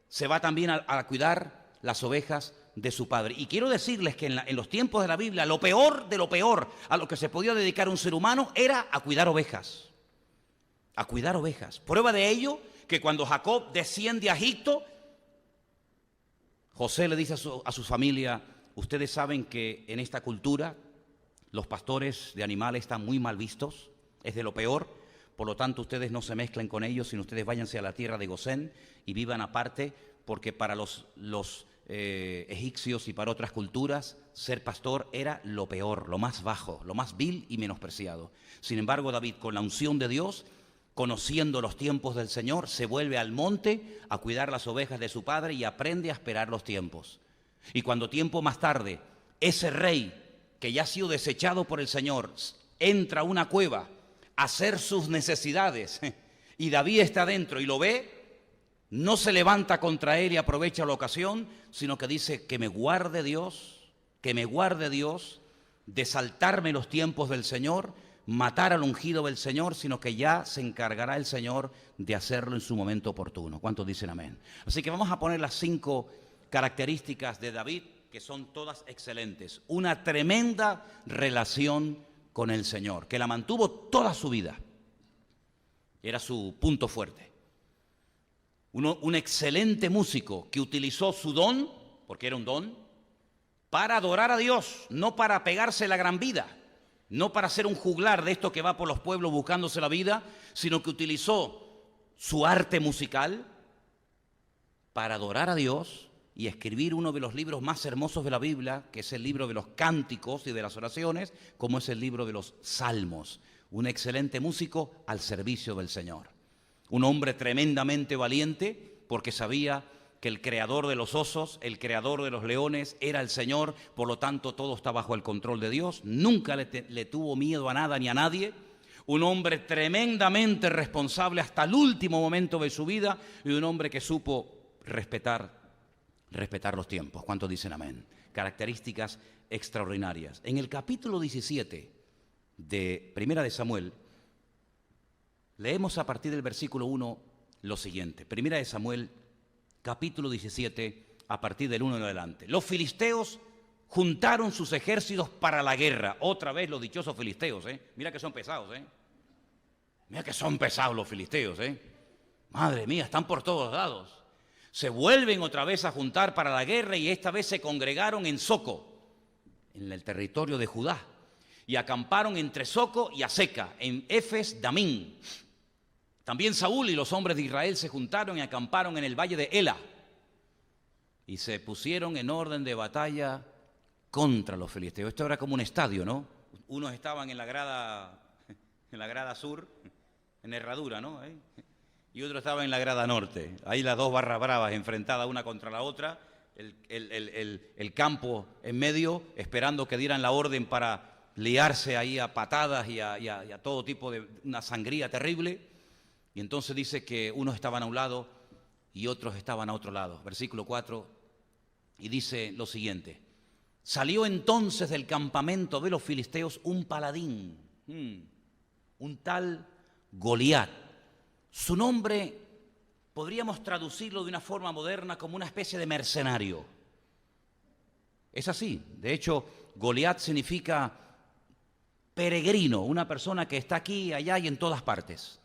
se va también a cuidar las ovejas de su padre. Y quiero decirles que en los tiempos de la Biblia, lo peor de lo peor a lo que se podía dedicar un ser humano era a cuidar ovejas. A cuidar ovejas. Prueba de ello, que cuando Jacob desciende a Egipto, José le dice a su familia: ustedes saben que en esta cultura los pastores de animales están muy mal vistos, es de lo peor, por lo tanto ustedes no se mezclen con ellos, sino ustedes váyanse a la tierra de Gosén y vivan aparte, porque para los egipcios y para otras culturas ser pastor era lo peor, lo más bajo, lo más vil y menospreciado. Sin embargo, David, con la unción de Dios, conociendo los tiempos del Señor, se vuelve al monte a cuidar las ovejas de su padre y aprende a esperar los tiempos. Y cuando tiempo más tarde, ese rey que ya ha sido desechado por el Señor, entra a una cueva a hacer sus necesidades, y David está dentro y lo ve, no se levanta contra él y aprovecha la ocasión, sino que dice: que me guarde Dios de saltarme los tiempos del Señor, matar al ungido del Señor, sino que ya se encargará el Señor de hacerlo en su momento oportuno. ¿Cuántos dicen amén? Así que vamos a poner las 5 características de David, que son todas excelentes. Una tremenda relación con el Señor, que la mantuvo toda su vida. Era su punto fuerte. Un excelente músico que utilizó su don, porque era un don, para adorar a Dios, no para pegarse la gran vida, no para ser un juglar de esto que va por los pueblos buscándose la vida, sino que utilizó su arte musical para adorar a Dios y escribir uno de los libros más hermosos de la Biblia, que es el libro de los cánticos y de las oraciones, como es el libro de los salmos. Un excelente músico al servicio del Señor. Un hombre tremendamente valiente, porque sabía que el creador de los osos, el creador de los leones, era el Señor, por lo tanto todo está bajo el control de Dios. Nunca le tuvo miedo a nada ni a nadie. Un hombre tremendamente responsable hasta el último momento de su vida, y un hombre que supo respetar los tiempos. ¿Cuántos dicen amén? Características extraordinarias. En el capítulo 17 de Primera de Samuel, leemos a partir del versículo 1 lo siguiente. Primera de Samuel, capítulo 17, a partir del 1 en adelante. Los filisteos juntaron sus ejércitos para la guerra. Otra vez los dichosos filisteos, Mira que son pesados, Mira que son pesados los filisteos, Madre mía, están por todos lados. Se vuelven otra vez a juntar para la guerra, y esta vez se congregaron en Soco, en el territorio de Judá, y acamparon entre Soco y Aseca, en Efes Damín. También Saúl y los hombres de Israel se juntaron y acamparon en el valle de Ela, y se pusieron en orden de batalla contra los filisteos. Esto era como un estadio, ¿no? Unos estaban en la grada sur, en herradura, ¿no? Y otros estaban en la grada norte. Ahí las dos barras bravas enfrentadas una contra la otra, el campo en medio, esperando que dieran la orden para liarse ahí a patadas y a todo tipo de una sangría terrible. Y entonces dice que unos estaban a un lado y otros estaban a otro lado. Versículo 4, y dice lo siguiente: salió entonces del campamento de los filisteos un paladín, un tal Goliat. Su nombre podríamos traducirlo de una forma moderna como una especie de mercenario. Es así. De hecho, Goliat significa peregrino, una persona que está aquí, allá y en todas partes.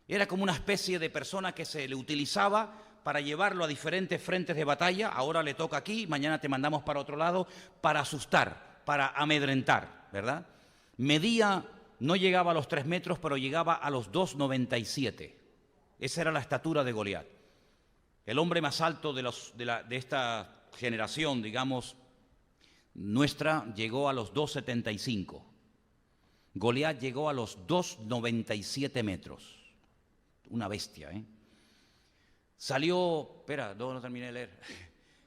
Era como una especie de persona que se le utilizaba para llevarlo a diferentes frentes de batalla. Ahora le toca aquí, mañana te mandamos para otro lado, para asustar, para amedrentar, ¿verdad? Medía, no llegaba a los 3 metros, pero llegaba a los 2,97. Esa era la estatura de Goliat. El hombre más alto de esta generación, digamos, nuestra llegó a los 2,75. Goliat llegó a los 2,97 metros. Una bestia, ¿eh? Salió, espera, no terminé de leer.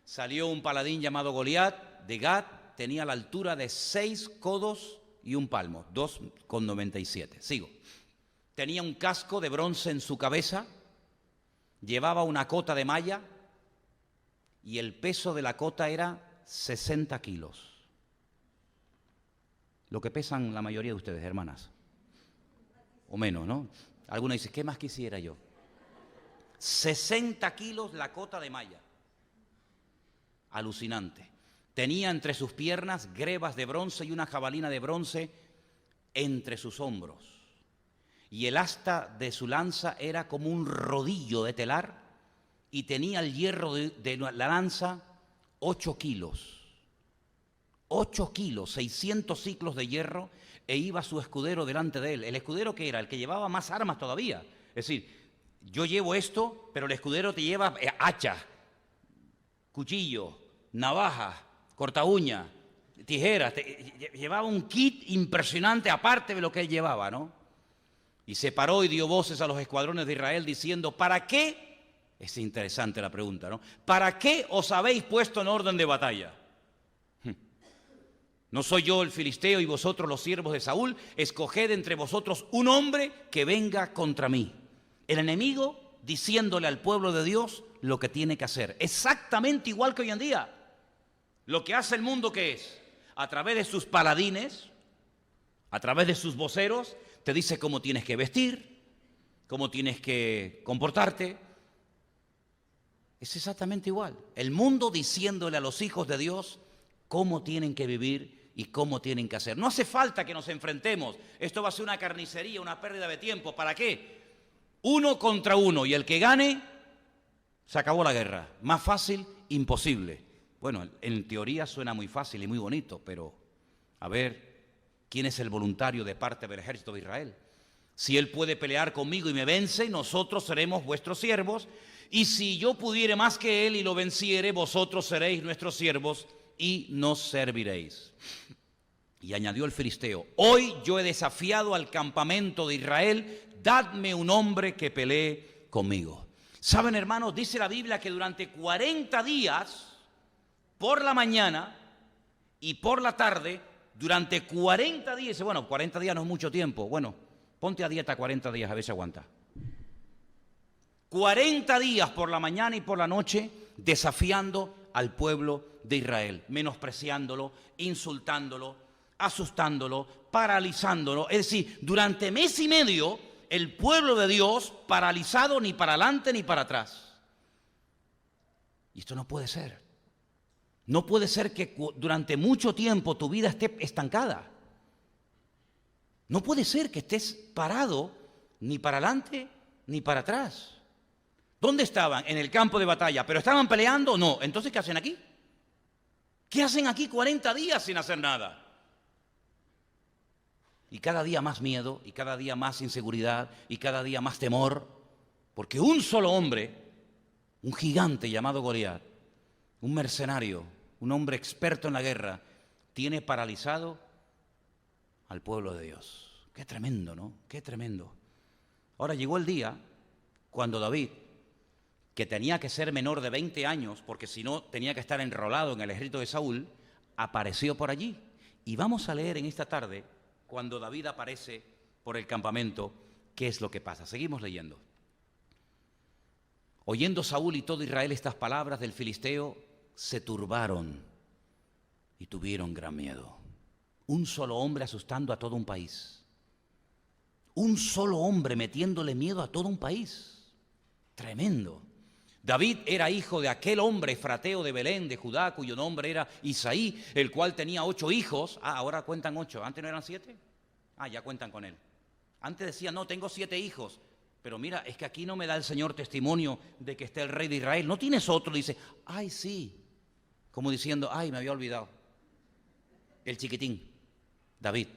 Salió un paladín llamado Goliat de Gat, tenía la altura de 6 codos y un palmo, 2,97. Sigo. Tenía un casco de bronce en su cabeza, llevaba una cota de malla y el peso de la cota era 60 kilos. Lo que pesan la mayoría de ustedes, hermanas. O menos, ¿no? Algunos dicen, ¿qué más quisiera yo? 60 kilos la cota de malla. Alucinante. Tenía entre sus piernas grebas de bronce y una jabalina de bronce entre sus hombros. Y el asta de su lanza era como un rodillo de telar y tenía el hierro de la lanza 8 kilos. 8 kilos, 600 ciclos de hierro, e iba su escudero delante de él. ¿El escudero qué era? El que llevaba más armas todavía. Es decir, yo llevo esto, pero el escudero te lleva hacha, cuchillo, navaja, corta uña, tijeras. Llevaba un kit impresionante aparte de lo que él llevaba, ¿no? Y se paró y dio voces a los escuadrones de Israel diciendo, ¿para qué? Es interesante la pregunta, ¿no? ¿Para qué os habéis puesto en orden de batalla? ¿No soy yo el filisteo y vosotros los siervos de Saúl? Escoged entre vosotros un hombre que venga contra mí. El enemigo diciéndole al pueblo de Dios lo que tiene que hacer. Exactamente igual que hoy en día. Lo que hace el mundo, ¿qué es? A través de sus paladines, a través de sus voceros, te dice cómo tienes que vestir, cómo tienes que comportarte. Es exactamente igual. El mundo diciéndole a los hijos de Dios cómo tienen que vivir y cómo tienen que hacer. No hace falta que nos enfrentemos. Esto va a ser una carnicería, una pérdida de tiempo. ¿Para qué? 1 contra 1, y el que gane, se acabó la guerra. Más fácil, imposible. Bueno, en teoría suena muy fácil y muy bonito, pero a ver, ¿quién es el voluntario de parte del ejército de Israel? Si él puede pelear conmigo y me vence, nosotros seremos vuestros siervos, y si yo pudiere más que él y lo venciere, vosotros seréis nuestros siervos y nos serviréis. Y añadió el filisteo, hoy yo he desafiado al campamento de Israel, dadme un hombre que pelee conmigo. Saben, hermanos, dice la Biblia que durante 40 días, por la mañana y por la tarde, durante 40 días, dice, bueno, 40 días no es mucho tiempo, bueno, ponte a dieta 40 días, a ver si aguanta. 40 días por la mañana y por la noche, desafiando al pueblo de Israel, menospreciándolo, insultándolo, asustándolo, paralizándolo. Es decir, durante mes y medio, el pueblo de Dios paralizado ni para adelante ni para atrás. Y esto no puede ser. No puede ser que durante mucho tiempo tu vida esté estancada. No puede ser que estés parado ni para adelante ni para atrás. ¿Dónde estaban? En el campo de batalla. ¿Pero estaban peleando? No. Entonces, ¿qué hacen aquí? ¿Qué hacen aquí 40 días sin hacer nada? Y cada día más miedo, y cada día más inseguridad, y cada día más temor, porque un solo hombre, un gigante llamado Goliat, un mercenario, un hombre experto en la guerra, tiene paralizado al pueblo de Dios. Qué tremendo, ¿no? Qué tremendo. Ahora llegó el día cuando David, que tenía que ser menor de 20 años, porque si no tenía que estar enrolado en el ejército de Saúl, apareció por allí. Y vamos a leer en esta tarde, cuando David aparece por el campamento, qué es lo que pasa. Seguimos leyendo. Oyendo Saúl y todo Israel estas palabras del filisteo, se turbaron y tuvieron gran miedo. Un solo hombre asustando a todo un país. Un solo hombre metiéndole miedo a todo un país. Tremendo. David era hijo de aquel hombre efrateo de Belén, de Judá, cuyo nombre era Isaí, el cual tenía 8 hijos. Ahora cuentan 8. ¿Antes no eran 7? Ya cuentan con él. Antes decía, no, tengo 7 hijos. Pero mira, es que aquí no me da el Señor testimonio de que esté el rey de Israel. ¿No tienes otro? Dice, ay, sí. Como diciendo, ay, me había olvidado. El chiquitín, David.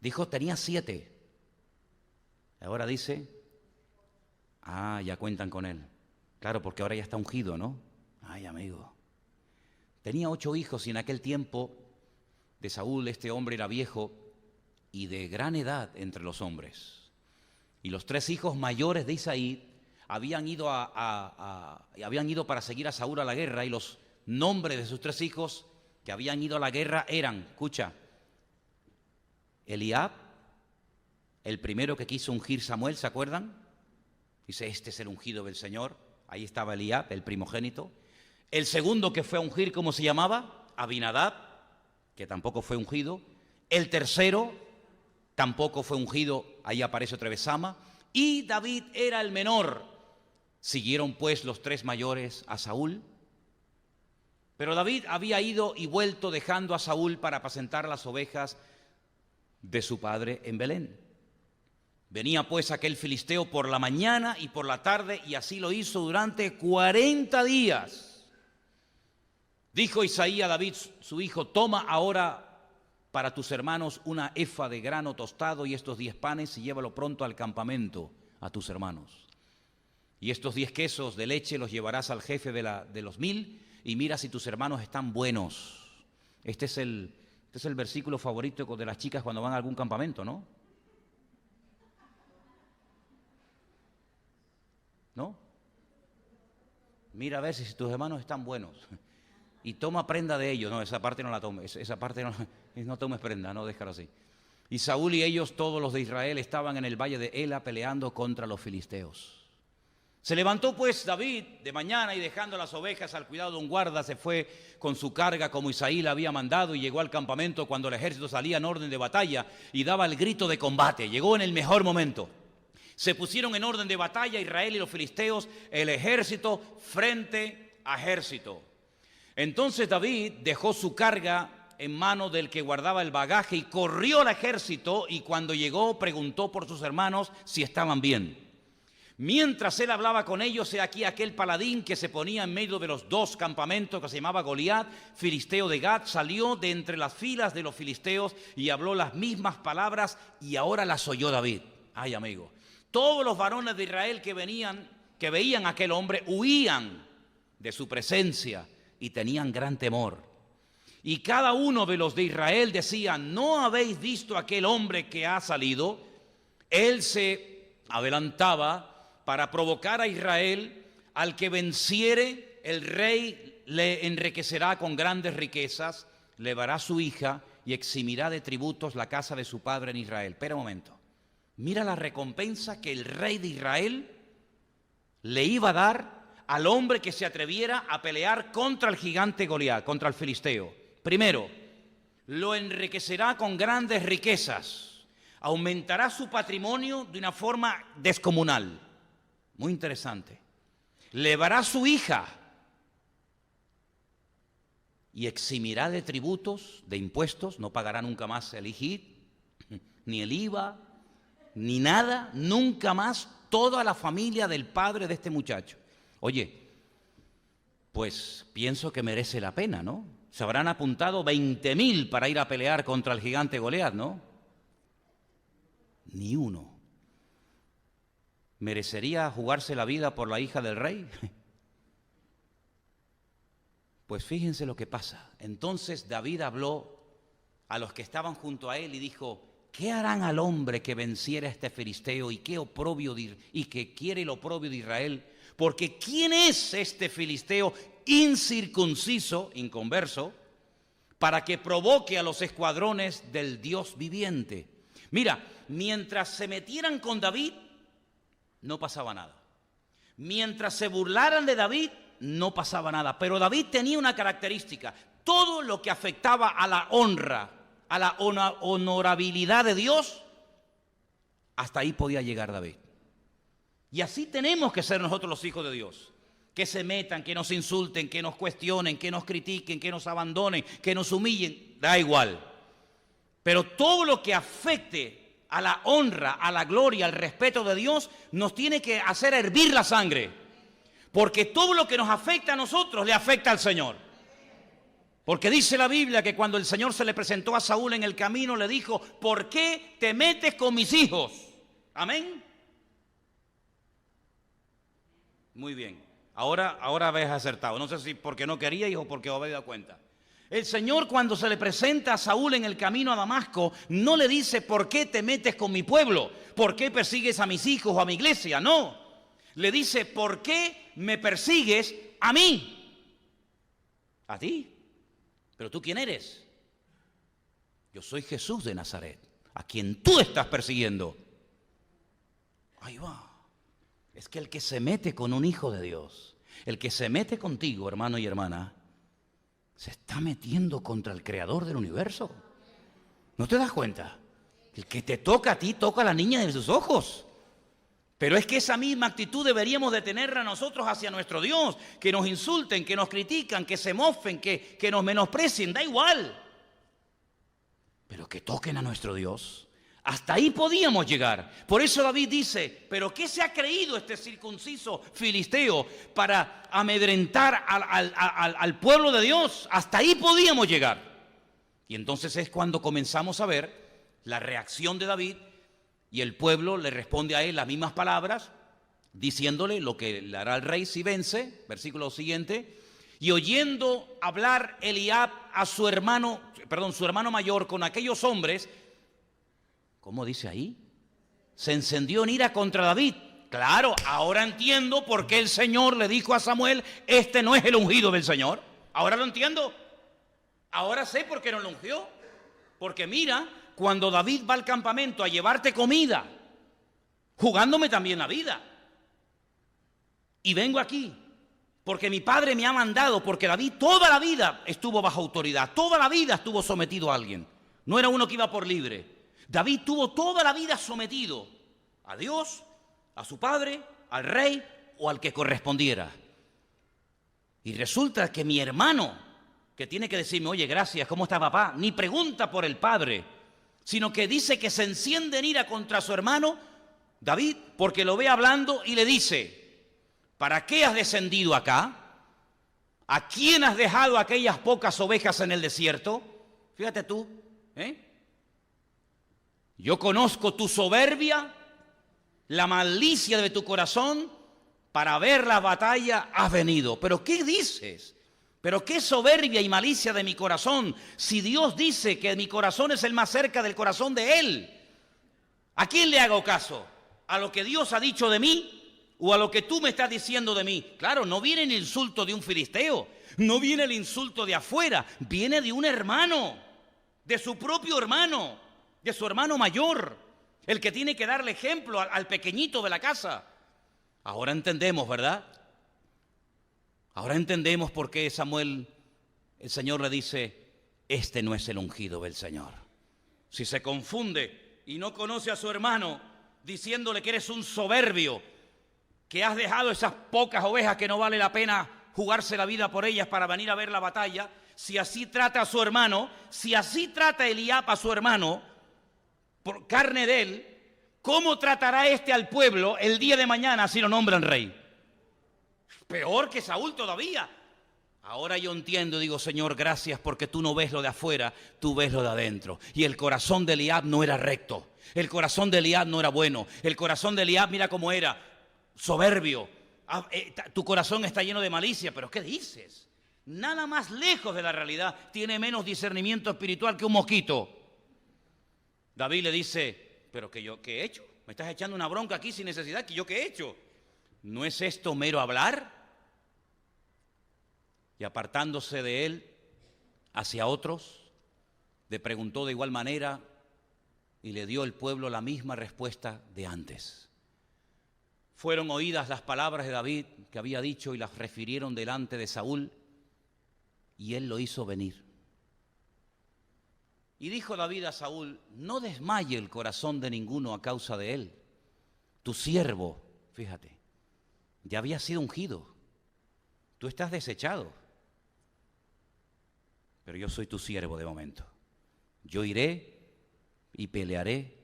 Dijo, tenía 7. Ahora dice, ya cuentan con él. Claro, porque ahora ya está ungido, ¿no? Ay, amigo. Tenía 8 hijos y en aquel tiempo de Saúl este hombre era viejo y de gran edad entre los hombres. Y los 3 hijos mayores de Isaí habían ido para seguir a Saúl a la guerra, y los nombres de sus 3 hijos que habían ido a la guerra eran, escucha, Eliab, el primero que quiso ungir Samuel, ¿se acuerdan? Dice, este es el ungido del Señor. Ahí estaba Eliab, el primogénito. El segundo que fue a ungir, ¿cómo se llamaba? Abinadab, que tampoco fue ungido. El tercero tampoco fue ungido, ahí aparece otra vez Sama. Y David era el menor. Siguieron pues los 3 mayores a Saúl. Pero David había ido y vuelto dejando a Saúl para apacentar las ovejas de su padre en Belén. Venía pues aquel filisteo por la mañana y por la tarde, y así lo hizo durante 40 días. Dijo Isaí a David, su hijo, toma ahora para tus hermanos una efa de grano tostado y estos 10 panes y llévalo pronto al campamento a tus hermanos. Y estos 10 quesos de leche los llevarás al jefe de los 1000 y mira si tus hermanos están buenos. Este es el versículo favorito de las chicas cuando van a algún campamento, ¿no? ¿No? Mira a ver si tus hermanos están buenos. Y toma prenda de ellos. No, esa parte no la tomes. Esa parte no tomes prenda, no, déjalo así. Y Saúl y ellos, todos los de Israel, estaban en el valle de Ela peleando contra los filisteos. Se levantó pues David de mañana y dejando las ovejas al cuidado de un guarda, se fue con su carga como Isaí le había mandado y llegó al campamento cuando el ejército salía en orden de batalla y daba el grito de combate. Llegó en el mejor momento. Se pusieron en orden de batalla Israel y los filisteos, el ejército frente a ejército. Entonces David dejó su carga en manos del que guardaba el bagaje y corrió al ejército, y cuando llegó preguntó por sus hermanos si estaban bien. Mientras él hablaba con ellos, he aquí aquel paladín que se ponía en medio de los 2 campamentos, que se llamaba Goliat, filisteo de Gat, salió de entre las filas de los filisteos y habló las mismas palabras, y ahora las oyó David. Ay, amigo, todos los varones de Israel que veían a aquel hombre huían de su presencia y tenían gran temor. Y cada uno de los de Israel decía, ¿no habéis visto aquel hombre que ha salido? Él se adelantaba para provocar a Israel. Al que venciere, el rey le enriquecerá con grandes riquezas, le dará su hija y eximirá de tributos la casa de su padre en Israel. Espera un momento. Mira la recompensa que el rey de Israel le iba a dar al hombre que se atreviera a pelear contra el gigante Goliat, contra el filisteo. Primero, lo enriquecerá con grandes riquezas, aumentará su patrimonio de una forma descomunal. Muy interesante. Le dará su hija y eximirá de tributos, de impuestos, no pagará nunca más el IGIT, ni el IVA, ni nada, nunca más, toda la familia del padre de este muchacho. Oye, pues pienso que merece la pena, ¿no? Se habrán apuntado 20.000 para ir a pelear contra el gigante Goliat, ¿no? Ni uno. ¿Merecería jugarse la vida por la hija del rey? Pues fíjense lo que pasa. Entonces David habló a los que estaban junto a él y dijo, ¿qué harán al hombre que venciera a este filisteo y que quiere el oprobio de Israel? Porque ¿quién es este filisteo incircunciso, inconverso, para que provoque a los escuadrones del Dios viviente? Mira, mientras se metieran con David, no pasaba nada. Mientras se burlaran de David, no pasaba nada. Pero David tenía una característica: todo lo que afectaba a la honra, a la honorabilidad de Dios, hasta ahí podía llegar David. Y así tenemos que ser nosotros los hijos de Dios. Que se metan, que nos insulten, que nos cuestionen, que nos critiquen, que nos abandonen, que nos humillen, da igual. Pero todo lo que afecte a la honra, a la gloria, al respeto de Dios, nos tiene que hacer hervir la sangre. Porque todo lo que nos afecta a nosotros le afecta al Señor. Porque dice la Biblia que cuando el Señor se le presentó a Saúl en el camino, le dijo, ¿por qué te metes con mis hijos? Amén. Muy bien. Ahora habéis acertado. No sé si porque no queríais o porque os habéis dado cuenta. El Señor, cuando se le presenta a Saúl en el camino a Damasco, no le dice: ¿por qué te metes con mi pueblo? ¿Por qué persigues a mis hijos o a mi iglesia? No. Le dice: ¿por qué me persigues a mí? ¿A ti? ¿Pero tú quién eres? Yo soy Jesús de Nazaret, a quien tú estás persiguiendo. Ahí va. Es que el que se mete con un hijo de Dios, el que se mete contigo, hermano y hermana, se está metiendo contra el creador del universo. ¿No te das cuenta? El que te toca a ti, toca a la niña de sus ojos. Pero es que esa misma actitud deberíamos de tenerla nosotros hacia nuestro Dios. Que nos insulten, que nos critican, que se mofen, que nos menosprecien, da igual. Pero que toquen a nuestro Dios. Hasta ahí podíamos llegar. Por eso David dice: ¿pero qué se ha creído este circunciso filisteo para amedrentar al pueblo de Dios? Hasta ahí podíamos llegar. Y entonces es cuando comenzamos a ver la reacción de David, y el pueblo le responde a él las mismas palabras, diciéndole lo que le hará el rey si vence. Versículo siguiente: y oyendo hablar Eliab a su hermano mayor con aquellos hombres, ¿cómo dice ahí? Se encendió en ira contra David. Claro, ahora entiendo por qué el Señor le dijo a Samuel: este no es el ungido del Señor. Ahora lo entiendo. Ahora sé por qué no lo ungió. Porque mira, cuando David va al campamento a llevarte comida, jugándome también la vida, y vengo aquí porque mi padre me ha mandado, porque David toda la vida estuvo bajo autoridad, toda la vida estuvo sometido a alguien. No era uno que iba por libre. David tuvo toda la vida sometido a Dios, a su padre, al rey o al que correspondiera. Y resulta que mi hermano, que tiene que decirme: oye, gracias, ¿cómo está papá?, ni pregunta por el padre, sino que dice que se enciende en ira contra su hermano David porque lo ve hablando y le dice: ¿para qué has descendido acá? ¿A quién has dejado aquellas pocas ovejas en el desierto? Fíjate tú, Yo conozco tu soberbia, la malicia de tu corazón, para ver la batalla has venido. ¿Pero qué dices? ¿Pero qué soberbia y malicia de mi corazón? Si Dios dice que mi corazón es el más cerca del corazón de Él, ¿a quién le hago caso? ¿A lo que Dios ha dicho de mí o a lo que tú me estás diciendo de mí? Claro, no viene el insulto de un filisteo, no viene el insulto de afuera, viene de un hermano, de su propio hermano, de su hermano mayor, el que tiene que darle ejemplo al pequeñito de la casa. Ahora entendemos, ¿verdad? Ahora entendemos por qué Samuel, el Señor le dice: este no es el ungido del Señor. Si se confunde y no conoce a su hermano, diciéndole que eres un soberbio, que has dejado esas pocas ovejas que no vale la pena jugarse la vida por ellas para venir a ver la batalla, si así trata a su hermano, si así trata Eliab a su hermano, por carne de él, ¿cómo tratará este al pueblo el día de mañana si lo nombran rey? Peor que Saúl todavía. Ahora yo entiendo, digo: Señor, gracias, porque tú no ves lo de afuera, tú ves lo de adentro. Y el corazón de Eliab no era recto, el corazón de Eliab no era bueno, el corazón de Eliab, mira cómo era, soberbio. Tu corazón está lleno de malicia. ¿Pero qué dices? Nada más lejos de la realidad. Tiene menos discernimiento espiritual que un mosquito. David le dice: ¿pero qué he hecho? ¿Me estás echando una bronca aquí sin necesidad? ¿Que yo qué he hecho? ¿No es esto mero hablar? Y apartándose de él hacia otros, le preguntó de igual manera, y le dio el pueblo la misma respuesta de antes. Fueron oídas las palabras de David que había dicho y las refirieron delante de Saúl, y él lo hizo venir. Y dijo David a Saúl: no desmaye el corazón de ninguno a causa de él. Tu siervo, fíjate, ya había sido ungido. Tú estás desechado. Pero yo soy tu siervo de momento. Yo iré y pelearé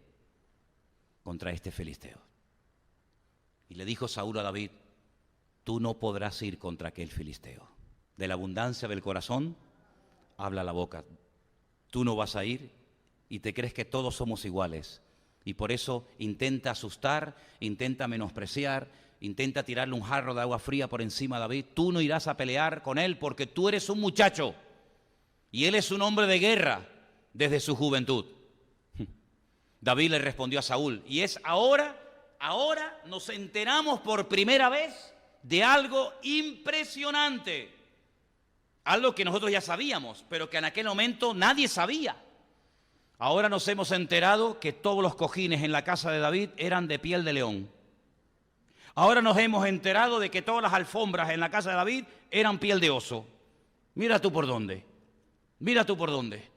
contra este filisteo. Y le dijo Saúl a David: tú no podrás ir contra aquel filisteo. De la abundancia del corazón habla la boca. Tú no vas a ir y te crees que todos somos iguales. Y por eso intenta asustar, intenta menospreciar, intenta tirarle un jarro de agua fría por encima a David. Tú no irás a pelear con él porque tú eres un muchacho y él es un hombre de guerra desde su juventud. David le respondió a Saúl, y es ahora nos enteramos por primera vez de algo impresionante. Algo que nosotros ya sabíamos, pero que en aquel momento nadie sabía. Ahora nos hemos enterado que todos los cojines en la casa de David eran de piel de león. Ahora nos hemos enterado de que todas las alfombras en la casa de David eran piel de oso. Mira tú por dónde. Mira tú por dónde.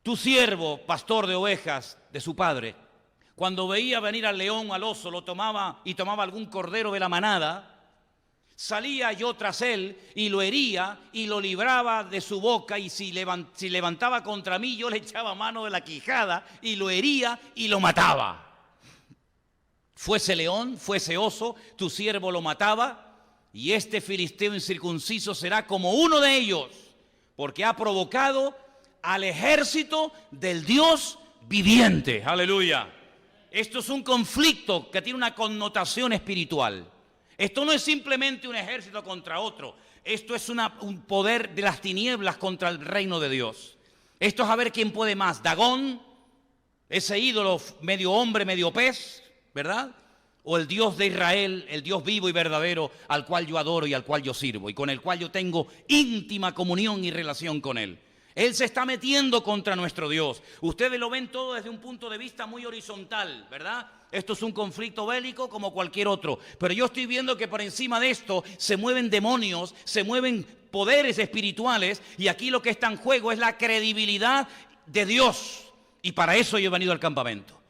Tu siervo, pastor de ovejas de su padre, cuando veía venir al león, al oso, lo tomaba y tomaba algún cordero de la manada, salía yo tras él y lo hería y lo libraba de su boca, y si levantaba contra mí, yo le echaba mano de la quijada y lo hería y lo mataba. Fuese león, fuese oso, tu siervo lo mataba, y este filisteo incircunciso será como uno de ellos, porque ha provocado al ejército del Dios viviente. Aleluya. Esto es un conflicto que tiene una connotación espiritual. Esto no es simplemente un ejército contra otro. Esto es un poder de las tinieblas contra el reino de Dios. Esto es a ver quién puede más. Dagón, ese ídolo medio hombre, medio pez, ¿verdad? O el Dios de Israel, el Dios vivo y verdadero, al cual yo adoro y al cual yo sirvo, y con el cual yo tengo íntima comunión y relación con él. Él se está metiendo contra nuestro Dios. Ustedes lo ven todo desde un punto de vista muy horizontal, ¿verdad? Esto es un conflicto bélico como cualquier otro. Pero yo estoy viendo que por encima de esto se mueven demonios, se mueven poderes espirituales, y aquí lo que está en juego es la credibilidad de Dios. Y para eso yo he venido al campamento.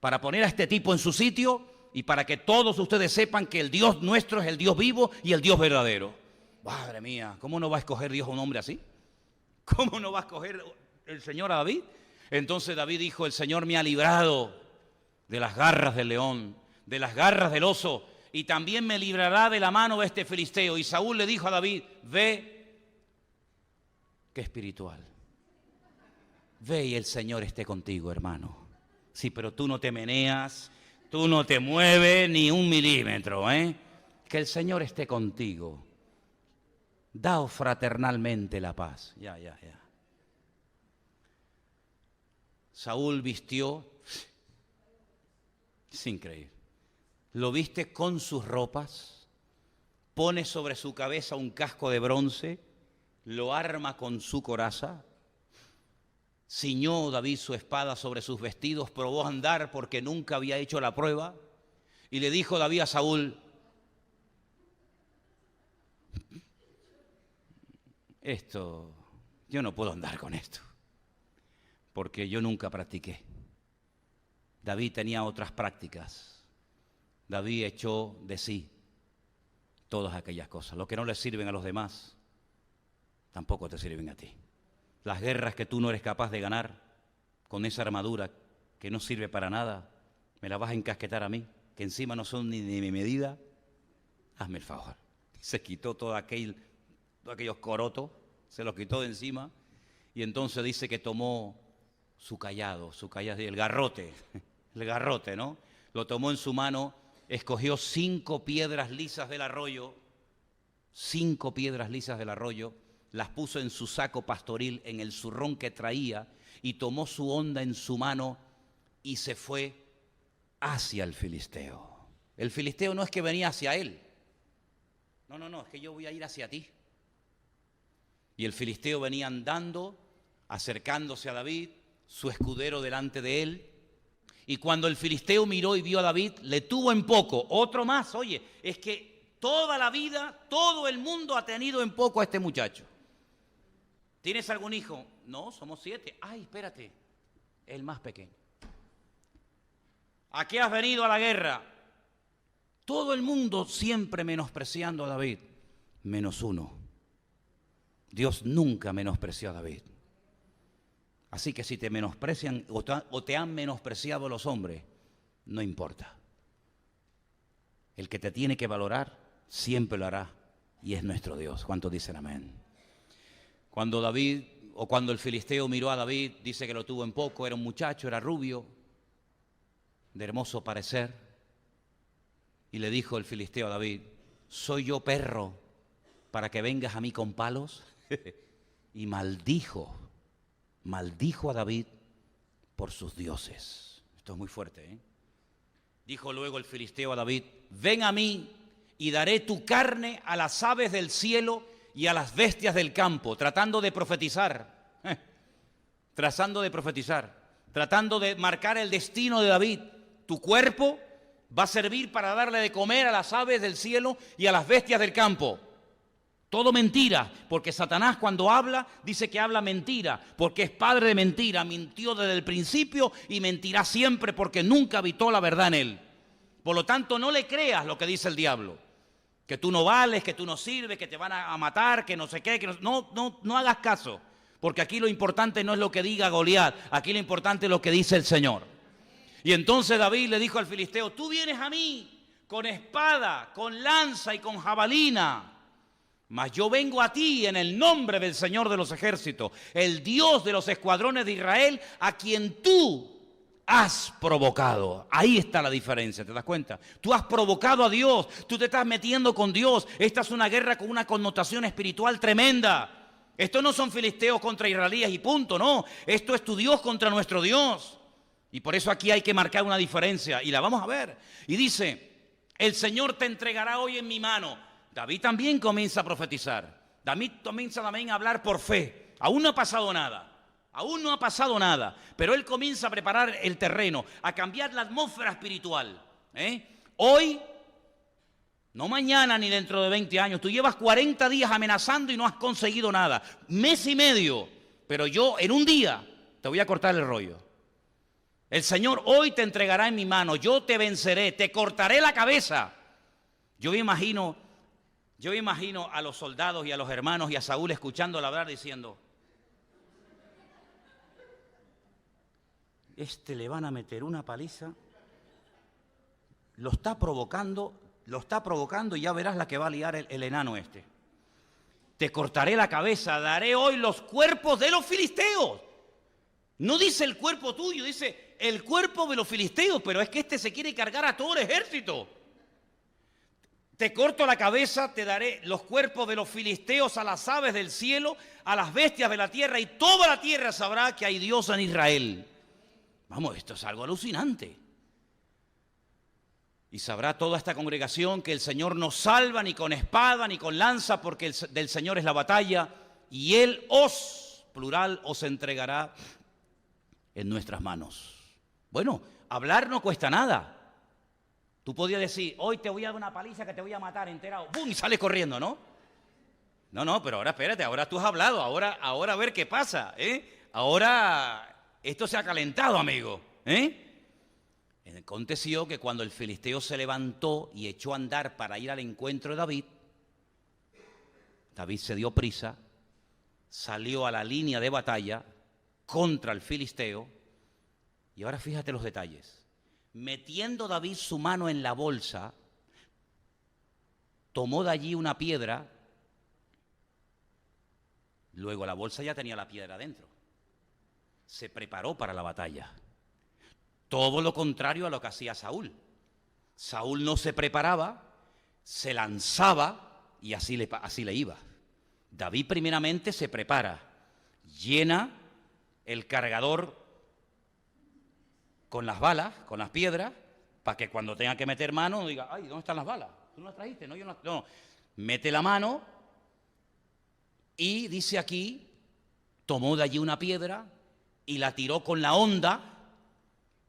Para poner a este tipo en su sitio y para que todos ustedes sepan que el Dios nuestro es el Dios vivo y el Dios verdadero. Madre mía, ¿cómo no va a escoger Dios a un hombre así? ¿Cómo no va a escoger el Señor a David? Entonces David dijo, el Señor me ha librado de las garras del león, de las garras del oso, y también me librará de la mano de este filisteo. Y Saúl le dijo a David, ve, qué espiritual, ve y el Señor esté contigo, hermano. Sí, pero tú no te meneas, tú no te mueves ni un milímetro, ¿eh? Que el Señor esté contigo. Daos fraternalmente la paz. Ya. Saúl vistió, es increíble, lo viste con sus ropas, pone sobre su cabeza un casco de bronce, lo arma con su coraza, ciñó David su espada sobre sus vestidos, probó a andar porque nunca había hecho la prueba, y le dijo David a Saúl, yo no puedo andar con esto, porque yo nunca practiqué. David tenía otras prácticas. David echó de sí todas aquellas cosas. Lo que no le sirven a los demás, tampoco te sirven a ti. Las guerras que tú no eres capaz de ganar con esa armadura que no sirve para nada, me la vas a encasquetar a mí, que encima no son ni de mi medida. Hazme el favor. Se quitó todos aquellos corotos, se los quitó de encima, y entonces dice que tomó su callado, el garrote, ¿no? Lo tomó en su mano, escogió 5 piedras lisas del arroyo, las puso en su saco pastoril, en el zurrón que traía, y tomó su honda en su mano y se fue hacia el filisteo. El filisteo no es que venía hacia él. No, es que yo voy a ir hacia ti. Y el filisteo venía andando, acercándose a David, su escudero delante de él. Y cuando el filisteo miró y vio a David, le tuvo en poco. Otro más, oye, es que toda la vida, todo el mundo ha tenido en poco a este muchacho. ¿Tienes algún hijo? No, somos 7. Ay, espérate, el más pequeño. ¿A qué has venido a la guerra? Todo el mundo siempre menospreciando a David, menos uno. Dios nunca menospreció a David. Así que si te menosprecian o te han menospreciado los hombres, no importa. El que te tiene que valorar siempre lo hará, y es nuestro Dios. ¿Cuántos dicen amén? Cuando el filisteo miró a David, dice que lo tuvo en poco, era un muchacho, era rubio, de hermoso parecer. Y le dijo el filisteo a David: ¿soy yo perro para que vengas a mí con palos? Y maldijo a David por sus dioses. Esto es muy fuerte, ¿eh? Dijo luego el filisteo a David: ven a mí y daré tu carne a las aves del cielo y a las bestias del campo, tratando de profetizar, tratando de marcar el destino de David. Tu cuerpo va a servir para darle de comer a las aves del cielo y a las bestias del campo. Todo mentira, porque Satanás cuando habla, dice que habla mentira, porque es padre de mentira, mintió desde el principio y mentirá siempre porque nunca habitó la verdad en él. Por lo tanto, no le creas lo que dice el diablo, que tú no vales, que tú no sirves, que te van a matar, que no sé qué, que no hagas caso, porque aquí lo importante no es lo que diga Goliat, aquí lo importante es lo que dice el Señor. Y entonces David le dijo al filisteo: tú vienes a mí con espada, con lanza y con jabalina, mas yo vengo a ti en el nombre del Señor de los ejércitos, el Dios de los escuadrones de Israel, a quien tú has provocado. Ahí está la diferencia, ¿te das cuenta? Tú has provocado a Dios, tú te estás metiendo con Dios. Esta es una guerra con una connotación espiritual tremenda. Esto no son filisteos contra israelíes y punto, no. Esto es tu Dios contra nuestro Dios. Y por eso aquí hay que marcar una diferencia, y la vamos a ver. Y dice: el Señor te entregará hoy en mi mano. David también comienza a profetizar. David comienza también a hablar por fe. Aún no ha pasado nada. Aún no ha pasado nada, pero él comienza a preparar el terreno, a cambiar la atmósfera espiritual. Hoy, no mañana ni dentro de 20 años, tú llevas 40 días amenazando y no has conseguido nada. Mes y medio, pero yo en un día te voy a cortar el rollo. El Señor hoy te entregará en mi mano, yo te venceré, te cortaré la cabeza. Yo me imagino a los soldados y a los hermanos y a Saúl escuchándola hablar diciendo: le van a meter una paliza, lo está provocando y ya verás la que va a liar el enano este. Te cortaré la cabeza, daré hoy los cuerpos de los filisteos. No dice el cuerpo tuyo, dice el cuerpo de los filisteos, pero es que este se quiere cargar a todo el ejército. Te corto la cabeza, te daré los cuerpos de los filisteos a las aves del cielo, a las bestias de la tierra, y toda la tierra sabrá que hay Dios en Israel. Vamos, esto es algo alucinante. Y sabrá toda esta congregación que el Señor no salva ni con espada ni con lanza, porque del Señor es la batalla, y Él plural, os entregará en nuestras manos. Bueno, hablar no cuesta nada. Tú podías decir: hoy te voy a dar una paliza que te voy a matar enterado. ¡Bum! Y sales corriendo, ¿no? No, pero ahora espérate, ahora tú has hablado, ahora a ver qué pasa, Ahora esto se ha calentado, amigo, Aconteció que cuando el filisteo se levantó y echó a andar para ir al encuentro de David, David se dio prisa, salió a la línea de batalla contra el filisteo, y ahora fíjate los detalles. Metiendo David su mano en la bolsa, tomó de allí una piedra, luego la bolsa ya tenía la piedra dentro. Se preparó para la batalla. Todo lo contrario a lo que hacía Saúl. Saúl no se preparaba, se lanzaba y así le iba. David primeramente se prepara, llena el cargador con las balas, con las piedras, para que cuando tenga que meter mano diga: ay, ¿dónde están las balas? ¿Tú no las trajiste? No, yo no. No. Mete la mano y dice aquí, tomó de allí una piedra y la tiró con la honda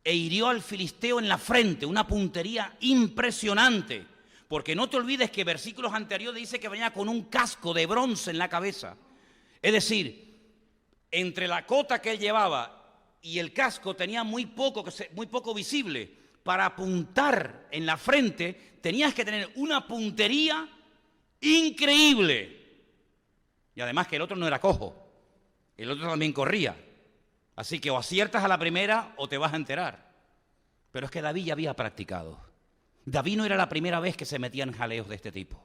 e hirió al filisteo en la frente, una puntería impresionante, porque no te olvides que versículos anteriores dice que venía con un casco de bronce en la cabeza. Es decir, entre la cota que él llevaba y el casco tenía muy poco visible. Para apuntar en la frente tenías que tener una puntería increíble. Y además que el otro no era cojo, el otro también corría. Así que o aciertas a la primera o te vas a enterar. Pero es que David ya había practicado. David no era la primera vez que se metía en jaleos de este tipo.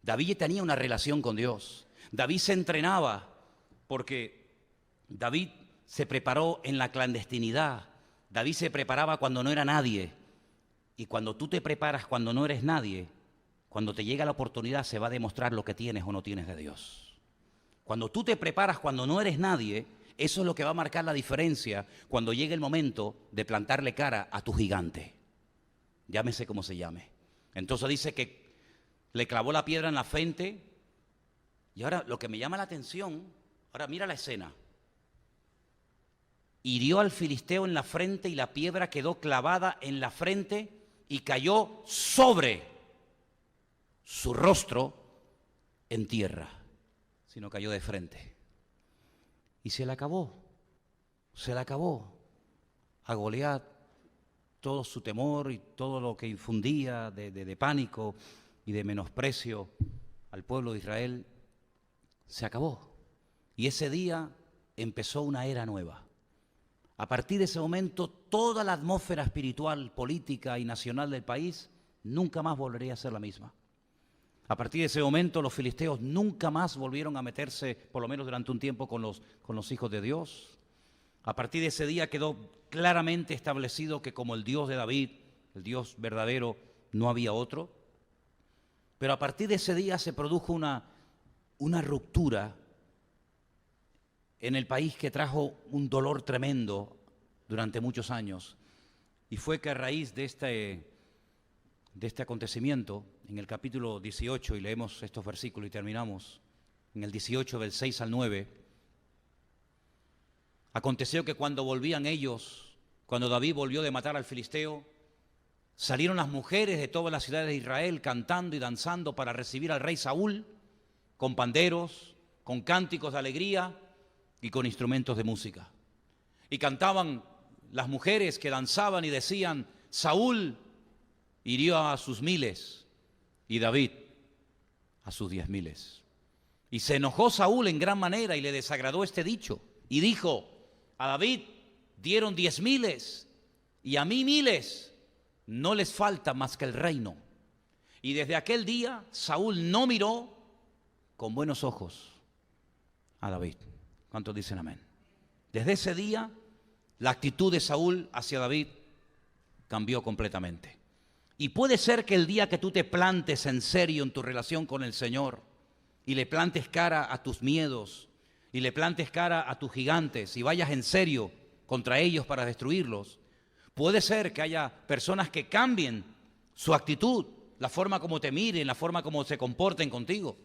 David tenía una relación con Dios. David se entrenaba porque David se preparó en la clandestinidad. David se preparaba cuando no era nadie. Y cuando tú te preparas cuando no eres nadie, cuando te llega la oportunidad se va a demostrar lo que tienes o no tienes de Dios. Cuando tú te preparas cuando no eres nadie, eso es lo que va a marcar la diferencia cuando llegue el momento de plantarle cara a tu gigante. Llámese como se llame. Entonces dice que le clavó la piedra en la frente. Y ahora lo que me llama la atención, ahora mira la escena. Hirió al filisteo en la frente y la piedra quedó clavada en la frente y cayó sobre su rostro en tierra, sino cayó de frente. Y se le acabó a Goliat todo su temor y todo lo que infundía de pánico y de menosprecio al pueblo de Israel. Se acabó. Y ese día empezó una era nueva. A partir de ese momento, toda la atmósfera espiritual, política y nacional del país nunca más volvería a ser la misma. A partir de ese momento, los filisteos nunca más volvieron a meterse, por lo menos durante un tiempo, con los hijos de Dios. A partir de ese día quedó claramente establecido que como el Dios de David, el Dios verdadero, no había otro. Pero a partir de ese día se produjo una ruptura en el país que trajo un dolor tremendo durante muchos años. Y fue que a raíz de este acontecimiento, en el capítulo 18, y leemos estos versículos y terminamos, en el 18 del 6 al 9, aconteció que cuando volvían ellos, cuando David volvió de matar al filisteo, salieron las mujeres de todas las ciudades de Israel cantando y danzando para recibir al rey Saúl, con panderos, con cánticos de alegría y con instrumentos de música. Y cantaban las mujeres que danzaban y decían: Saúl hirió a sus 1000 y David a sus 10,000. Y se enojó Saúl en gran manera y le desagradó este dicho. Y dijo: a David dieron 10,000 y a mí 1000. No les falta más que el reino. Y desde aquel día Saúl no miró con buenos ojos a David. ¿Cuántos dicen amén? Desde ese día la actitud de Saúl hacia David cambió completamente. Y puede ser que el día que tú te plantes en serio en tu relación con el Señor y le plantes cara a tus miedos y le plantes cara a tus gigantes y vayas en serio contra ellos para destruirlos, puede ser que haya personas que cambien su actitud, la forma como te miren, la forma como se comporten contigo,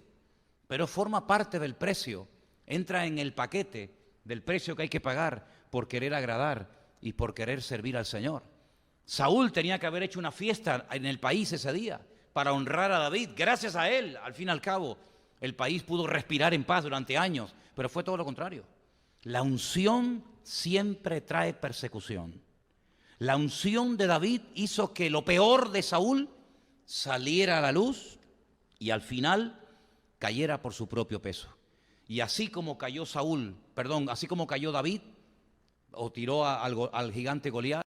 pero forma parte del precio, entra en el paquete del precio que hay que pagar por querer agradar y por querer servir al Señor. Saúl tenía que haber hecho una fiesta en el país ese día para honrar a David. Gracias a él, al fin y al cabo, el país pudo respirar en paz durante años, pero fue todo lo contrario. La unción siempre trae persecución. La unción de David hizo que lo peor de Saúl saliera a la luz y al final cayera por su propio peso. Y así como cayó así como cayó David o tiró al gigante Goliat,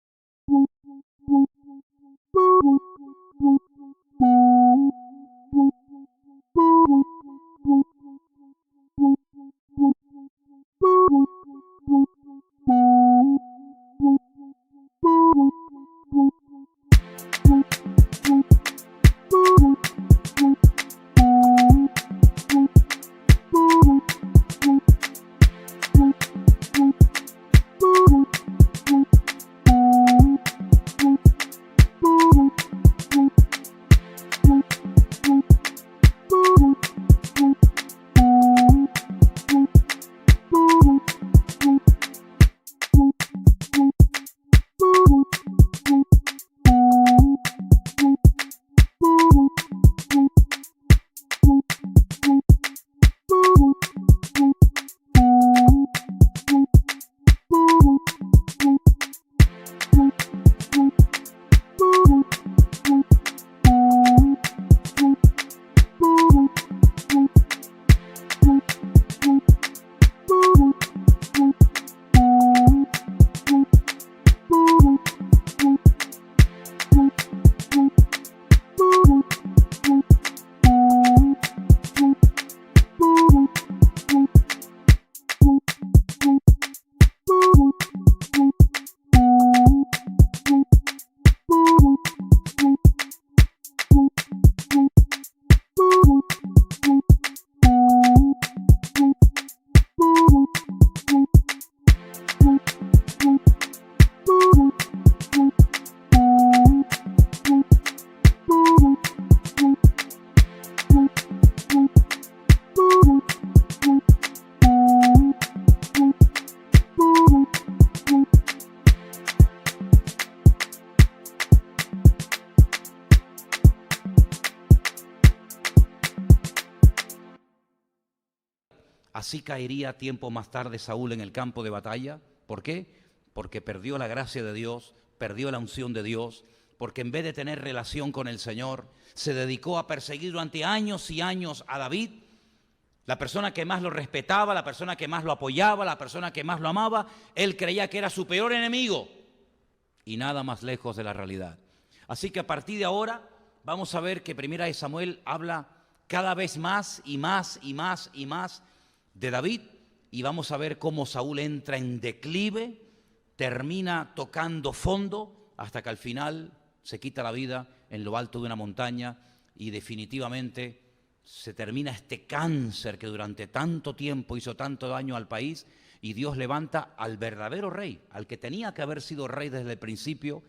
Así caería tiempo más tarde Saúl en el campo de batalla. ¿Por qué? Porque perdió la gracia de Dios, perdió la unción de Dios, porque en vez de tener relación con el Señor, se dedicó a perseguir durante años y años a David, la persona que más lo respetaba, la persona que más lo apoyaba, la persona que más lo amaba. Él creía que era su peor enemigo y nada más lejos de la realidad. Así que a partir de ahora vamos a ver que Primera de Samuel habla cada vez más y más y más y más de David, y vamos a ver cómo Saúl entra en declive, termina tocando fondo, hasta que al final se quita la vida en lo alto de una montaña y definitivamente se termina este cáncer que durante tanto tiempo hizo tanto daño al país, y Dios levanta al verdadero rey, al que tenía que haber sido rey desde el principio,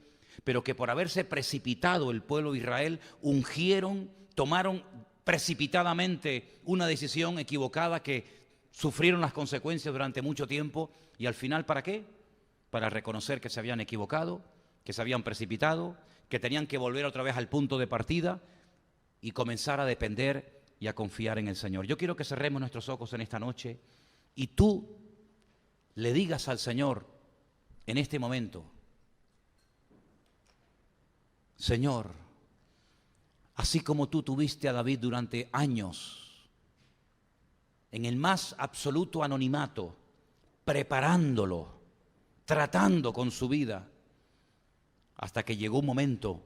pero que por haberse precipitado el pueblo de Israel, ungieron, tomaron precipitadamente una decisión equivocada que sufrieron las consecuencias durante mucho tiempo, y al final, ¿para qué? Para reconocer que se habían equivocado, que se habían precipitado, que tenían que volver otra vez al punto de partida y comenzar a depender y a confiar en el Señor. Yo quiero que cerremos nuestros ojos en esta noche y tú le digas al Señor en este momento: Señor, así como tú tuviste a David durante años en el más absoluto anonimato, preparándolo, tratando con su vida, hasta que llegó un momento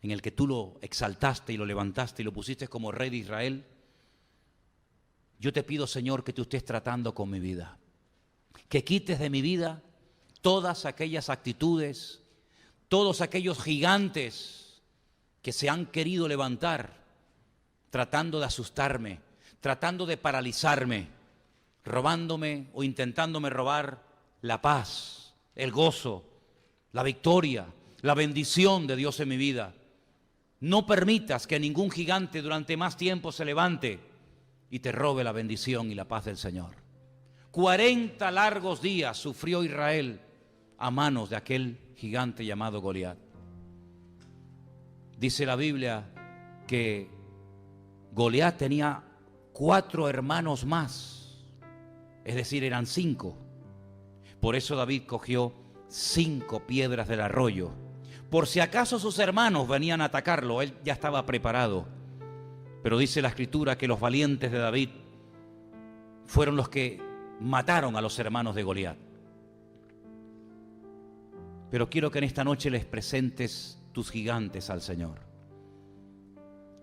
en el que tú lo exaltaste y lo levantaste y lo pusiste como rey de Israel, yo te pido, Señor, que tú estés tratando con mi vida, que quites de mi vida todas aquellas actitudes, todos aquellos gigantes que se han querido levantar, tratando de asustarme, tratando de paralizarme, robándome o intentándome robar la paz, el gozo, la victoria, la bendición de Dios en mi vida. No permitas que ningún gigante durante más tiempo se levante y te robe la bendición y la paz del Señor. 40 largos días sufrió Israel a manos de aquel gigante llamado Goliat. Dice la Biblia que Goliat tenía 4 hermanos más, es decir, eran 5. Por eso David cogió 5 piedras del arroyo, por si acaso sus hermanos venían a atacarlo. Él ya estaba preparado. Pero dice la Escritura que los valientes de David fueron los que mataron a los hermanos de Goliat. Pero quiero que en esta noche les presentes tus gigantes al Señor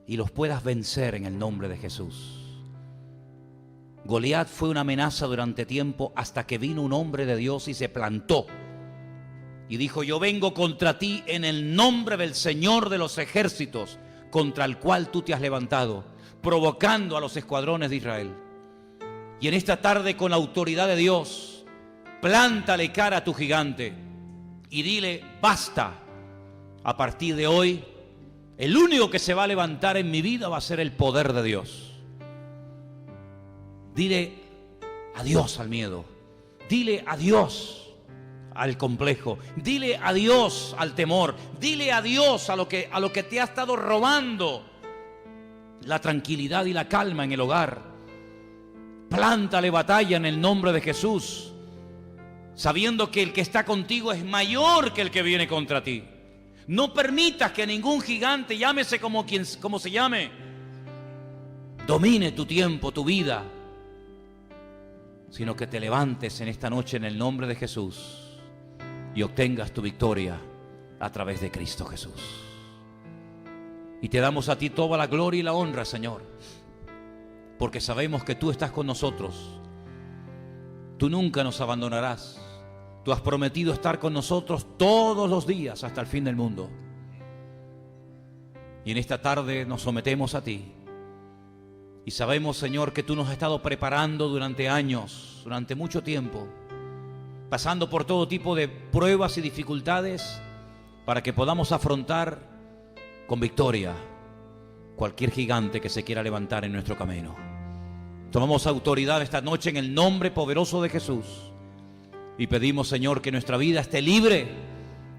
y los puedas vencer en el nombre de Jesús. Goliat fue una amenaza durante tiempo, hasta que vino un hombre de Dios y se plantó y dijo: yo vengo contra ti en el nombre del Señor de los ejércitos, contra el cual tú te has levantado, provocando a los escuadrones de Israel. Y en esta tarde, con la autoridad de Dios, plántale cara a tu gigante y dile: basta. A partir de hoy, el único que se va a levantar en mi vida va a ser el poder de Dios. Dile adiós al miedo, dile adiós al complejo, dile adiós al temor, dile adiós a lo que te ha estado robando la tranquilidad y la calma en el hogar. Plántale batalla en el nombre de Jesús, sabiendo que el que está contigo es mayor que el que viene contra ti. No permitas que ningún gigante, llámese como se llame, domine tu tiempo, tu vida, sino que te levantes en esta noche en el nombre de Jesús y obtengas tu victoria a través de Cristo Jesús. Y te damos a ti toda la gloria y la honra, Señor, porque sabemos que tú estás con nosotros. Tú nunca nos abandonarás. Tú has prometido estar con nosotros todos los días hasta el fin del mundo. Y en esta tarde nos sometemos a ti. Y sabemos, Señor, que tú nos has estado preparando durante años, durante mucho tiempo, pasando por todo tipo de pruebas y dificultades para que podamos afrontar con victoria cualquier gigante que se quiera levantar en nuestro camino. Tomamos autoridad esta noche en el nombre poderoso de Jesús y pedimos, Señor, que nuestra vida esté libre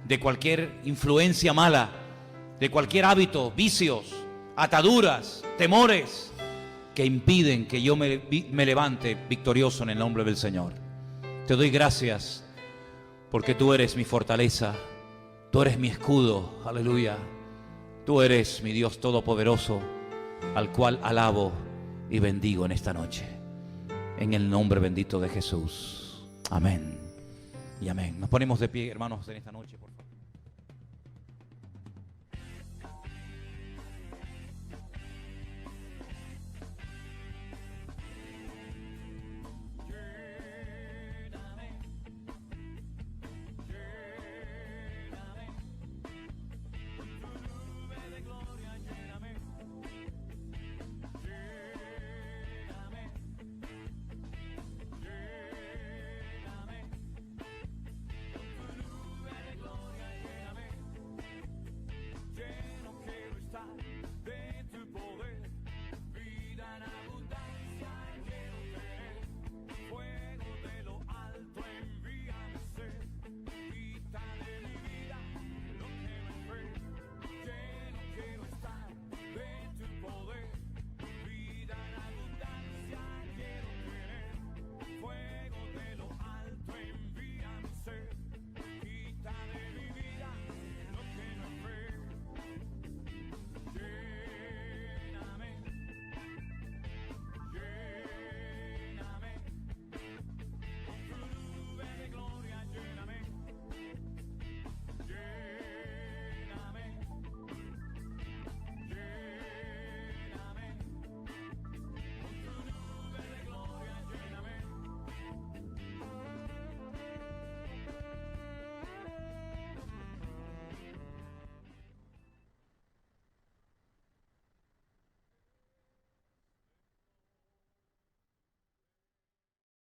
de cualquier influencia mala, de cualquier hábito, vicios, ataduras, temores. que impiden que yo me levante victorioso en el nombre del Señor. Te doy gracias porque tú eres mi fortaleza, tú eres mi escudo, aleluya. Tú eres mi Dios todopoderoso, al cual alabo y bendigo en esta noche. En el nombre bendito de Jesús. Amén y amén. Nos ponemos de pie, hermanos, en esta noche, por favor.